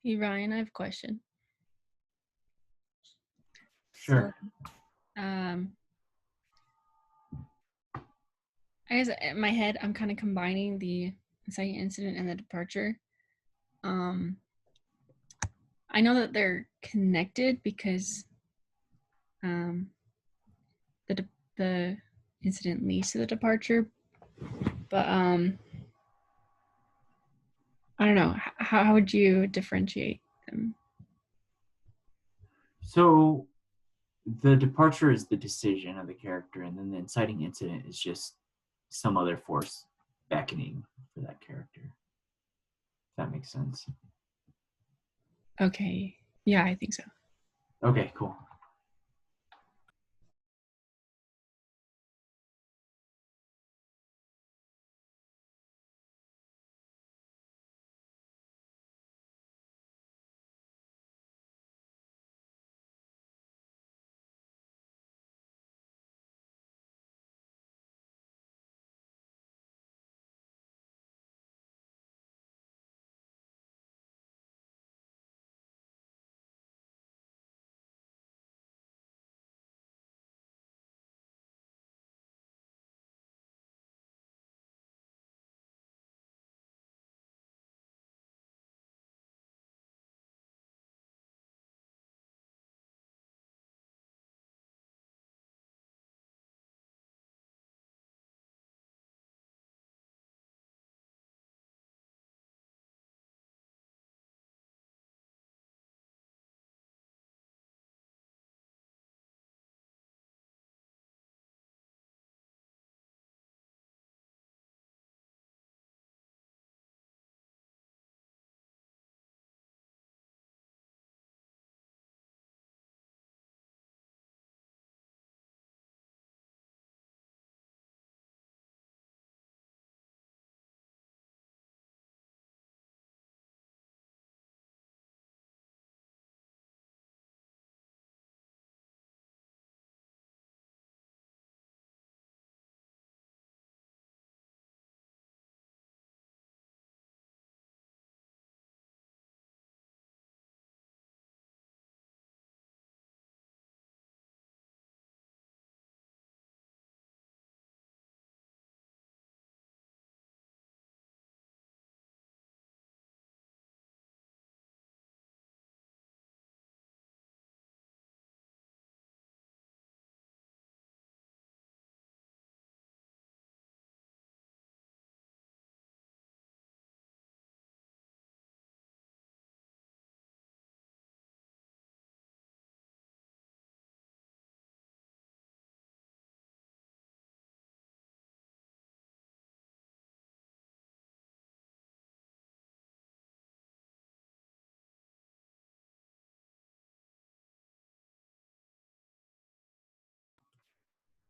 Hey, Ryan, I have a question. Sure. So, I guess in my head, I'm kind of combining the inciting incident and the departure. I know that they're connected because the incident leads to the departure, but I don't know. How would you differentiate them? So the departure is the decision of the character, and then the inciting incident is just some other force beckoning for that character. If that makes sense. Okay. Yeah, I think so. Okay, cool.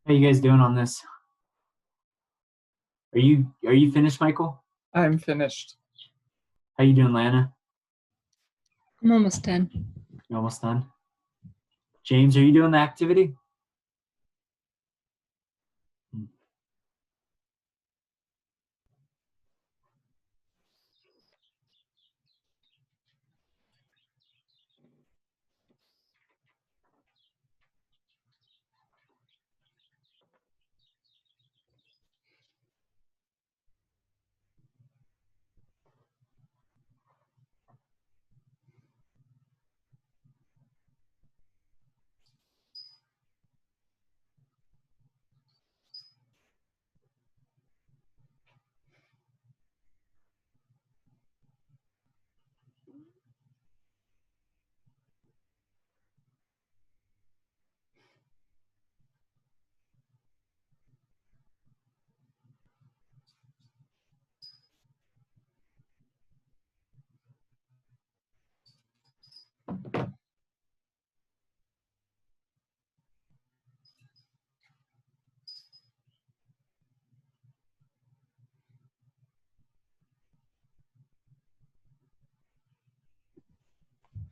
How you guys doing on this? Are you finished, Michael? I'm finished. How you doing, Lana? I'm almost done. You almost done? James, are you doing the activity?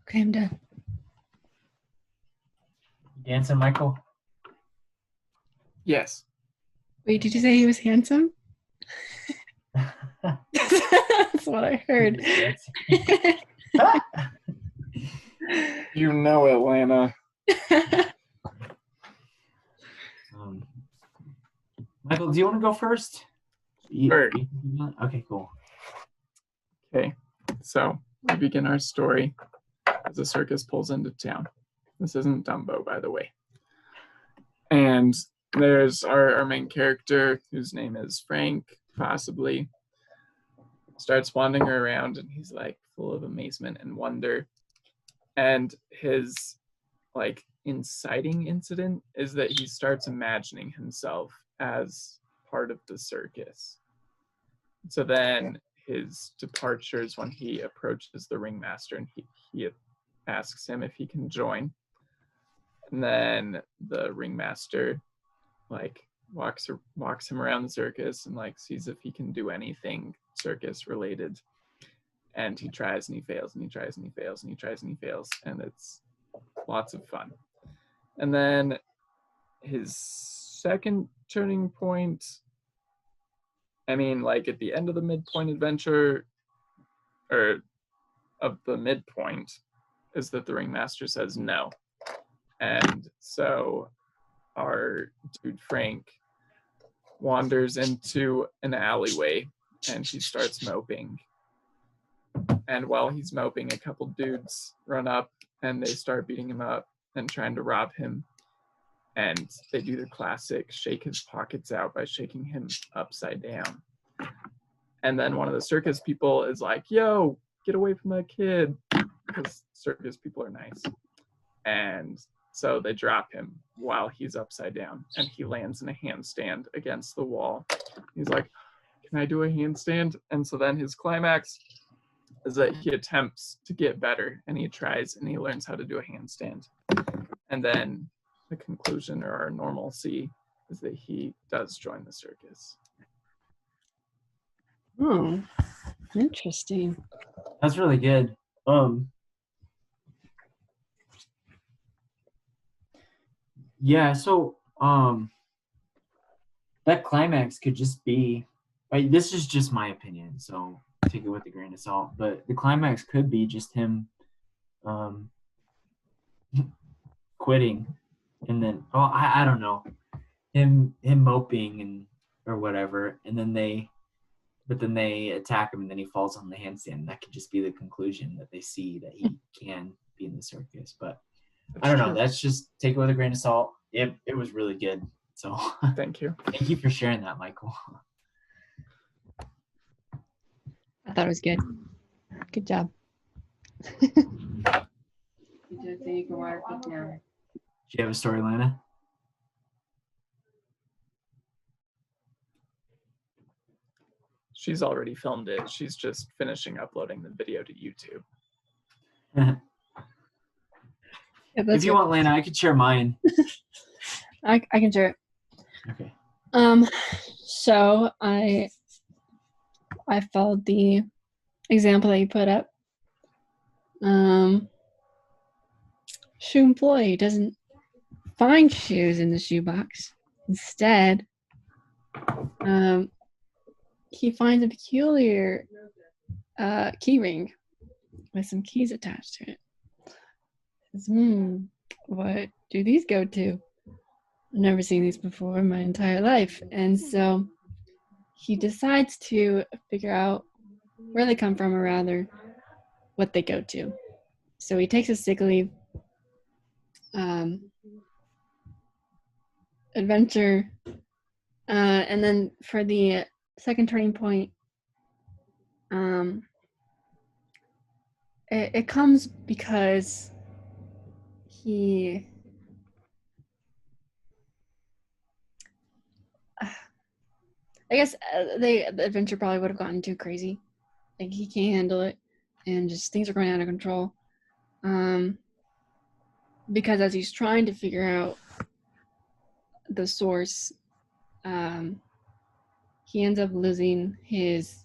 Okay, I'm done. Dancing, Michael? Yes. Wait, did you say he was handsome? That's what I heard. You know Atlanta. Michael, do you want to go first? Sure. Okay, cool. Okay, so we begin our story as a circus pulls into town. This isn't Dumbo, by the way. And there's our main character, whose name is Frank, possibly, starts wandering around, and he's like full of amazement and wonder. And his like inciting incident is that he starts imagining himself as part of the circus. So then his departure is when he approaches the ringmaster, and he asks him if he can join. And then the ringmaster like walks him around the circus and like sees if he can do anything circus related. And he tries and he fails and he tries and he fails and he tries and he fails, and it's lots of fun. And then his second turning point, I mean, like at the end of the midpoint adventure, or of the midpoint, is that the ringmaster says no. And so our dude Frank wanders into an alleyway and he starts moping. And while he's moping, a couple dudes run up and they start beating him up and trying to rob him. And they do the classic shake his pockets out by shaking him upside down. And then one of the circus people is like, yo, get away from that kid, because circus people are nice. And so they drop him while he's upside down, and he lands in a handstand against the wall. He's like, can I do a handstand? And so then his climax is that he attempts to get better, and he tries and he learns how to do a handstand. And then the conclusion, or our normalcy, is that he does join the circus. Oh, interesting. That's really good. Yeah, so that climax could just be, like, this is just my opinion, so take it with a grain of salt, but the climax could be just him quitting, and then I don't know, him moping and or whatever, and then they attack him, and then he falls on the handstand. That could just be the conclusion, that they see that he can be in the circus. But I don't know. That's just take it with a grain of salt. It was really good. So thank you. Thank you for sharing that, Michael. I thought it was good. Good job. You just say you can water cook now. Do you have a story, Lana? She's already filmed it. She's just finishing uploading the video to YouTube. Yeah, if you want, Lana, I could share mine. I can share it. Okay. So I followed the example that you put up. Shoe employee doesn't find shoes in the shoebox. Instead, he finds a peculiar key ring with some keys attached to it. Says, what do these go to? I've never seen these before in my entire life. And so he decides to figure out where they come from, or rather, what they go to. So he takes a sick leave. Adventure. And then for the second turning point, it comes because he I guess the adventure probably would have gotten too crazy. Like, he can't handle it, and just things are going out of control. Because as he's trying to figure out the source, he ends up losing his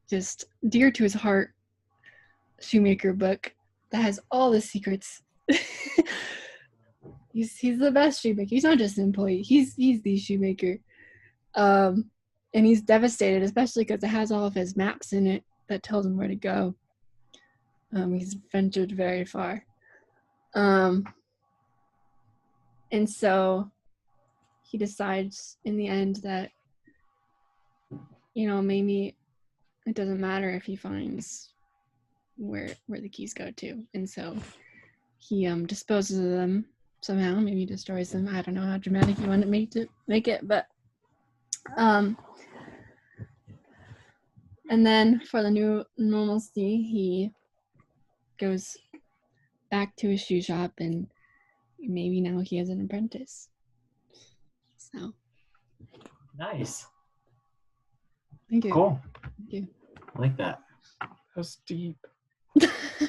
just dear to his heart shoemaker book that has all the secrets. He's the best shoemaker. He's not just an employee. He's the shoemaker. and he's devastated, especially because it has all of his maps in it that tells him where to go. He's ventured very far. And so he decides in the end that, maybe it doesn't matter if he finds where the keys go to. And so he disposes of them somehow, maybe destroys them. I don't know how dramatic you want to make it, but and then for the new normalcy, he goes back to his shoe shop, and maybe now he has an apprentice. So nice. Thank you. Cool. Thank you. I like that. That's deep.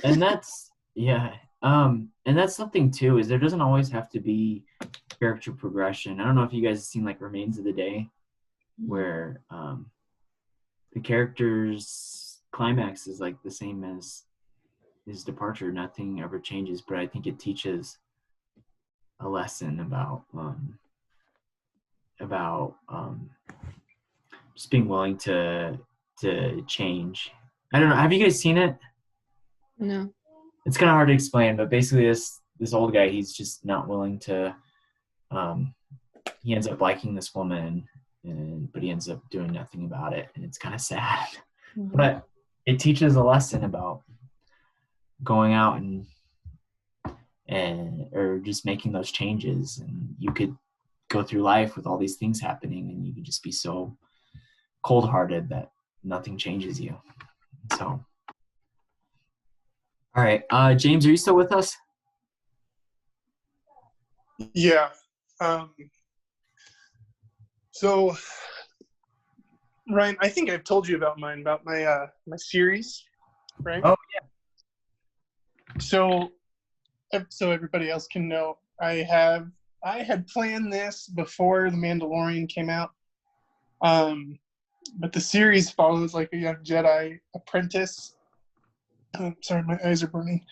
And that's and that's something too, is there doesn't always have to be character progression. I don't know if you guys have seen like Remains of the Day, where the character's climax is like the same as his departure. Nothing ever changes, but I think it teaches a lesson about just being willing to change. I don't know. Have you guys seen it? No. It's kind of hard to explain, but basically this old guy, he's just not willing to, he ends up liking this woman, but he ends up doing nothing about it, and it's kind of sad. Mm-hmm. But it teaches a lesson about going out or just making those changes. And you could go through life with all these things happening, and you can just be so cold-hearted that nothing changes you. So, all right, James, are you still with us? Yeah. So, Ryan, I think I've told you about my my series, right? Oh yeah. So everybody else can know, I had planned this before The Mandalorian came out. But the series follows like a young Jedi apprentice. Sorry, my eyes are burning.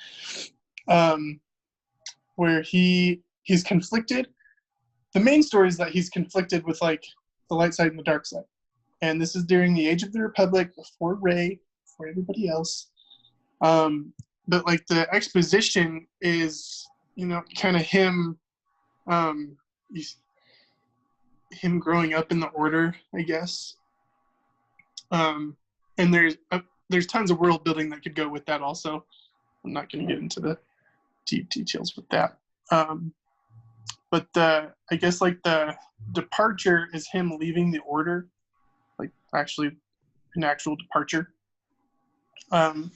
Where he's conflicted. The main story is that he's conflicted with like the light side and the dark side. And this is during the Age of the Republic, before Rey, before everybody else. But like the exposition is, kind of him growing up in the Order, I guess. And there's tons of world building that could go with that also. I'm not going to get into the deep details with that. But I guess like the departure is him leaving the Order, like actually an actual departure. And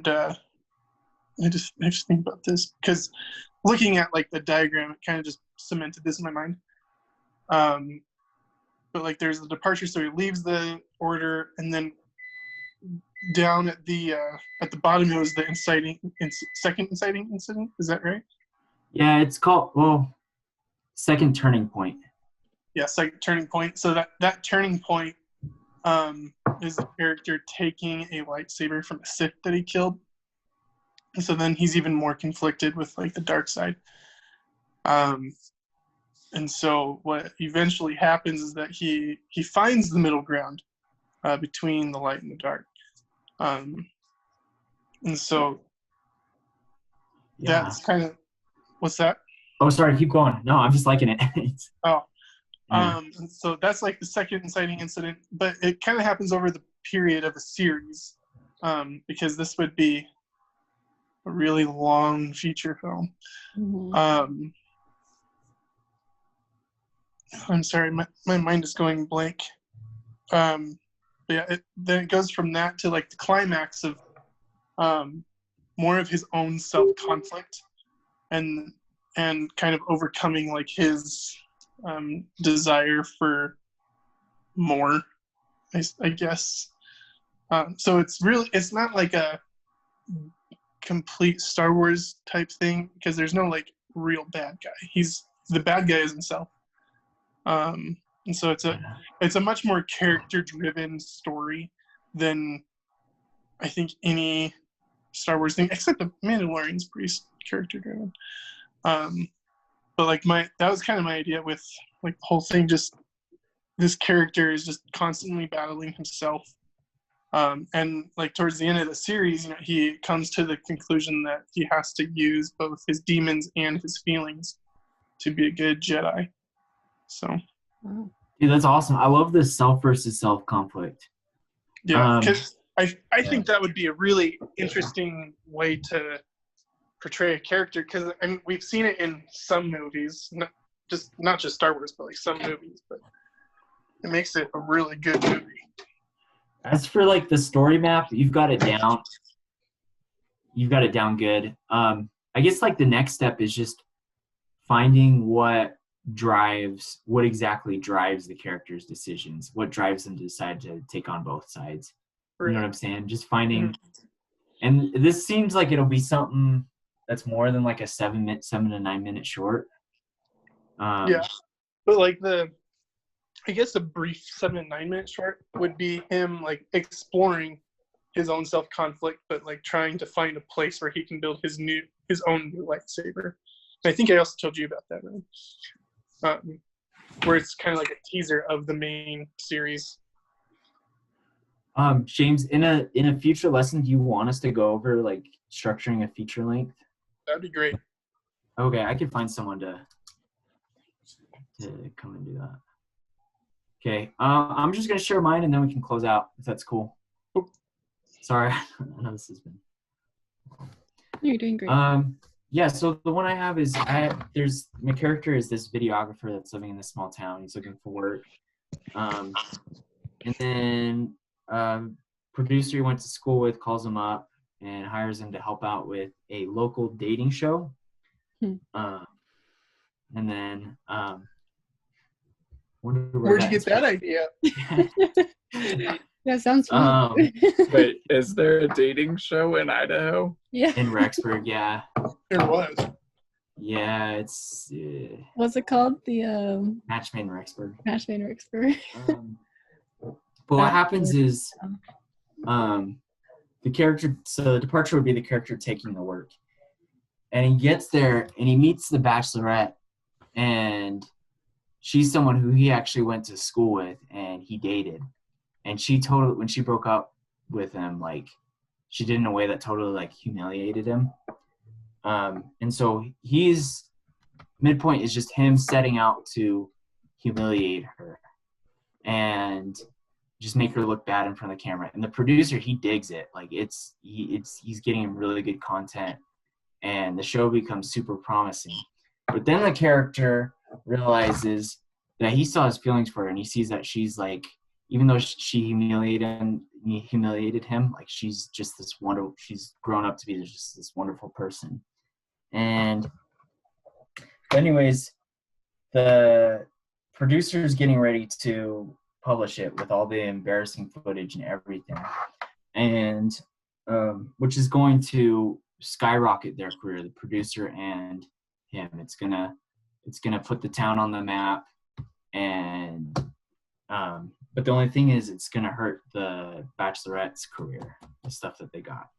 I just think about this because looking at like the diagram, it kind of just cemented this in my mind. But like there's the departure, so he leaves the Order, and then down at the bottom it was the second inciting incident. Is that right? Yeah, it's called Second Turning Point. Yeah, second turning point. So that turning point is the character taking a lightsaber from a Sith that he killed. And so then he's even more conflicted with like the dark side. And so what eventually happens is that he finds the middle ground between the light and the dark. And so that's kind of, what's that? Oh, sorry, keep going. No, I'm just liking it. And so that's like the second inciting incident, but it kind of happens over the period of a series, because this would be a really long feature film. Mm-hmm. I'm sorry, my mind is going blank. But yeah, then it goes from that to like the climax of more of his own self-conflict and kind of overcoming like his desire for more, I guess. So it's not like a complete Star Wars type thing, because there's no like real bad guy. The bad guy is himself. And so it's a much more character driven story than I think any Star Wars thing, except the Mandalorian's pretty character driven. But like that was kind of my idea with like the whole thing, just this character is just constantly battling himself. And like towards the end of the series, he comes to the conclusion that he has to use both his demons and his feelings to be a good Jedi. So, Wow. Dude, that's awesome. I love this self versus self conflict. yeah, because I think that would be a really interesting way to portray a character. Because we've seen it in some movies, not just Star Wars, but like some movies. But it makes it a really good movie. As for like the story map, you've got it down. You've got it down good. I guess like the next step is just finding what exactly drives the character's decisions, what drives them to decide to take on both sides. You know what I'm saying? Just finding, and this seems like it'll be something that's more than like a 7 to 9 minute short. Yeah, but like I guess a brief 7 to 9 minute short would be him like exploring his own self conflict, but like trying to find a place where he can build his own new lightsaber. And I think I also told you about that, right? Where it's kind of like a teaser of the main series. James, in a future lesson, do you want us to go over like structuring a feature length? That'd be great. Okay, I could find someone to come and do that. Okay, I'm just gonna share mine and then we can close out if that's cool. Sorry, I know this has been. You're doing great. Yeah, so the one I have is my character is this videographer that's living in this small town. He's looking for work. And then producer he went to school with calls him up and hires him to help out with a local dating show. And then where'd you get that idea? That sounds fun. Wait, is there a dating show in Idaho? Yeah. In Rexburg, yeah. There was. Yeah, it's What's it called? The Match Made in Rexburg. Match Made in Rexburg. But what happens is the character, so the departure would be the character taking the work. And he gets there and he meets the bachelorette, and she's someone who he actually went to school with and he dated. And when she broke up with him, like she did in a way that totally like humiliated him. And so midpoint is just him setting out to humiliate her and just make her look bad in front of the camera. And the producer, he digs it. Like he's getting really good content and the show becomes super promising. But then the character realizes that he still has feelings for her, and he sees that she's like, even though she humiliated him, like she's just she's grown up to be just this wonderful person. And anyways, the producer is getting ready to publish it with all the embarrassing footage and everything, and which is going to skyrocket their career, the producer and him. It's gonna put the town on the map, and but the only thing is it's gonna hurt the bachelorette's career, the stuff that they got.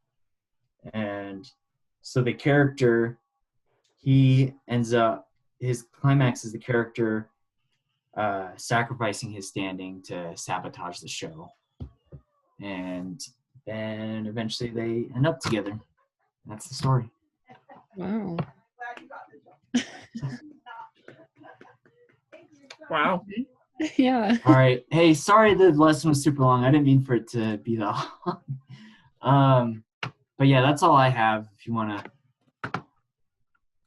And so the character, he ends up, his climax is the character sacrificing his standing to sabotage the show. And then eventually they end up together. That's the story. Wow. Wow. Yeah. All right. Hey, sorry the lesson was super long. I didn't mean for it to be that long. But yeah, that's all I have. If you want to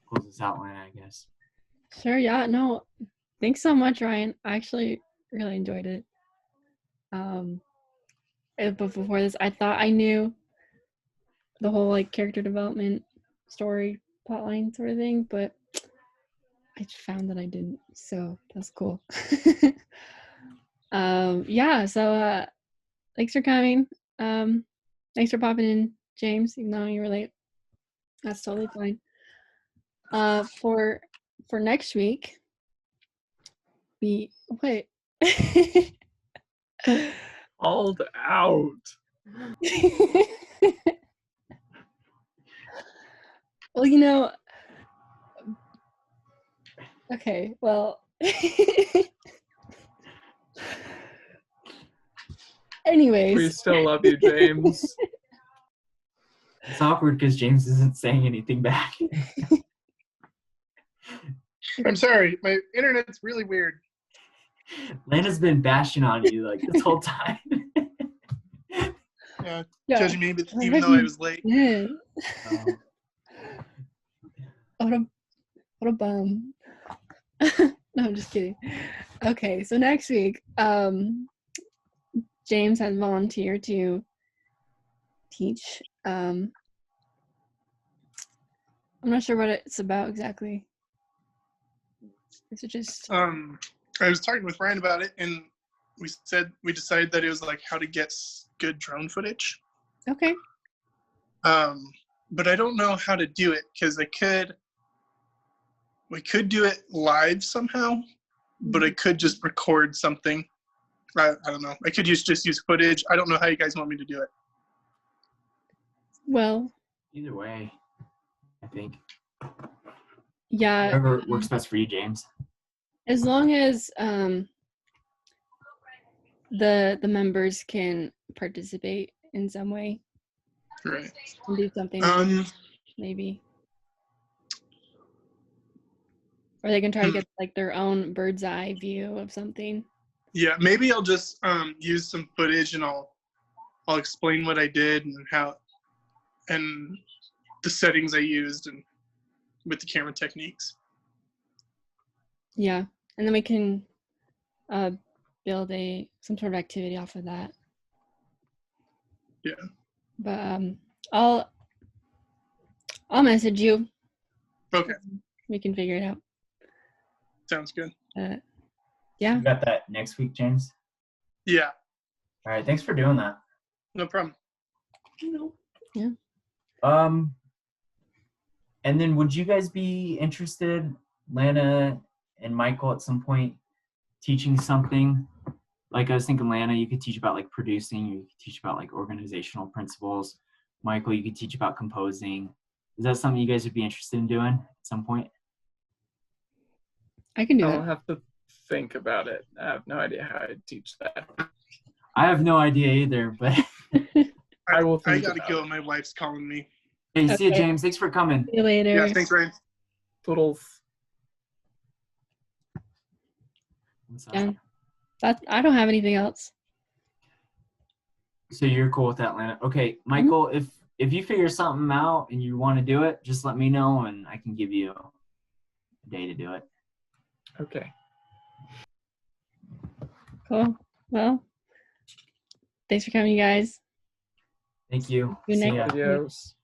close this outline, I guess. Sure. Yeah. No. Thanks so much, Ryan. I actually really enjoyed it. But before this, I thought I knew the whole like character development, story, plotline sort of thing, but I found that I didn't. So that's cool. Yeah. So thanks for coming. Thanks for popping in, James, even though you were late. That's totally fine. For next week, wait. Called out. Well, okay, well, Anyways. We still love you, James. It's awkward because James isn't saying anything back. I'm sorry, my internet's really weird. Lana's been bashing on you like this whole time. Yeah, Yeah. judging me, but even though I was late. Yeah. What a bum. No, I'm just kidding. Okay, so next week, James has volunteered to teach. I'm not sure what it's about exactly. Is it just I was talking with Ryan about it, and we decided that it was like how to get good drone footage. okay? But I don't know how to do it because we could do it live somehow, but I could just record something. I don't know. I could just use footage. I don't know how you guys want me to do it. Well, Either way, I think. yeah. Whatever works best for you, James. As long as the members can participate in some way Right. and do something, maybe, or they can try to get like their own bird's eye view of something. Yeah, maybe I'll just use some footage and I'll explain what I did and how and the settings I used and with the camera techniques. Yeah, and then we can build some sort of activity off of that. Yeah. But I'll message you. Okay. We can figure it out. Sounds good. Yeah. You got that next week, James? Yeah. All right. Thanks for doing that. No problem. Yeah. And then would you guys be interested, Lana and Michael, at some point teaching something? Like I was thinking, Lana, you could teach about like producing, you could teach about like organizational principles. Michael, you could teach about composing. Is that something you guys would be interested in doing at some point? I can do I'll it. have to think about it. I have no idea how to teach that. I have no idea either, but I will I think gotta about go. it. My wife's calling me. hey, see you, Okay. James. Thanks for coming. See you later. Yeah, thanks, Ryan. Toodles. Yeah. I don't have anything else. So you're cool with that, Lana? Okay, Michael, if you figure something out and you want to do it, just let me know and I can give you a day to do it. Okay. Cool. Well, thanks for coming, you guys. Thank you. See you See next ya. week. Adios.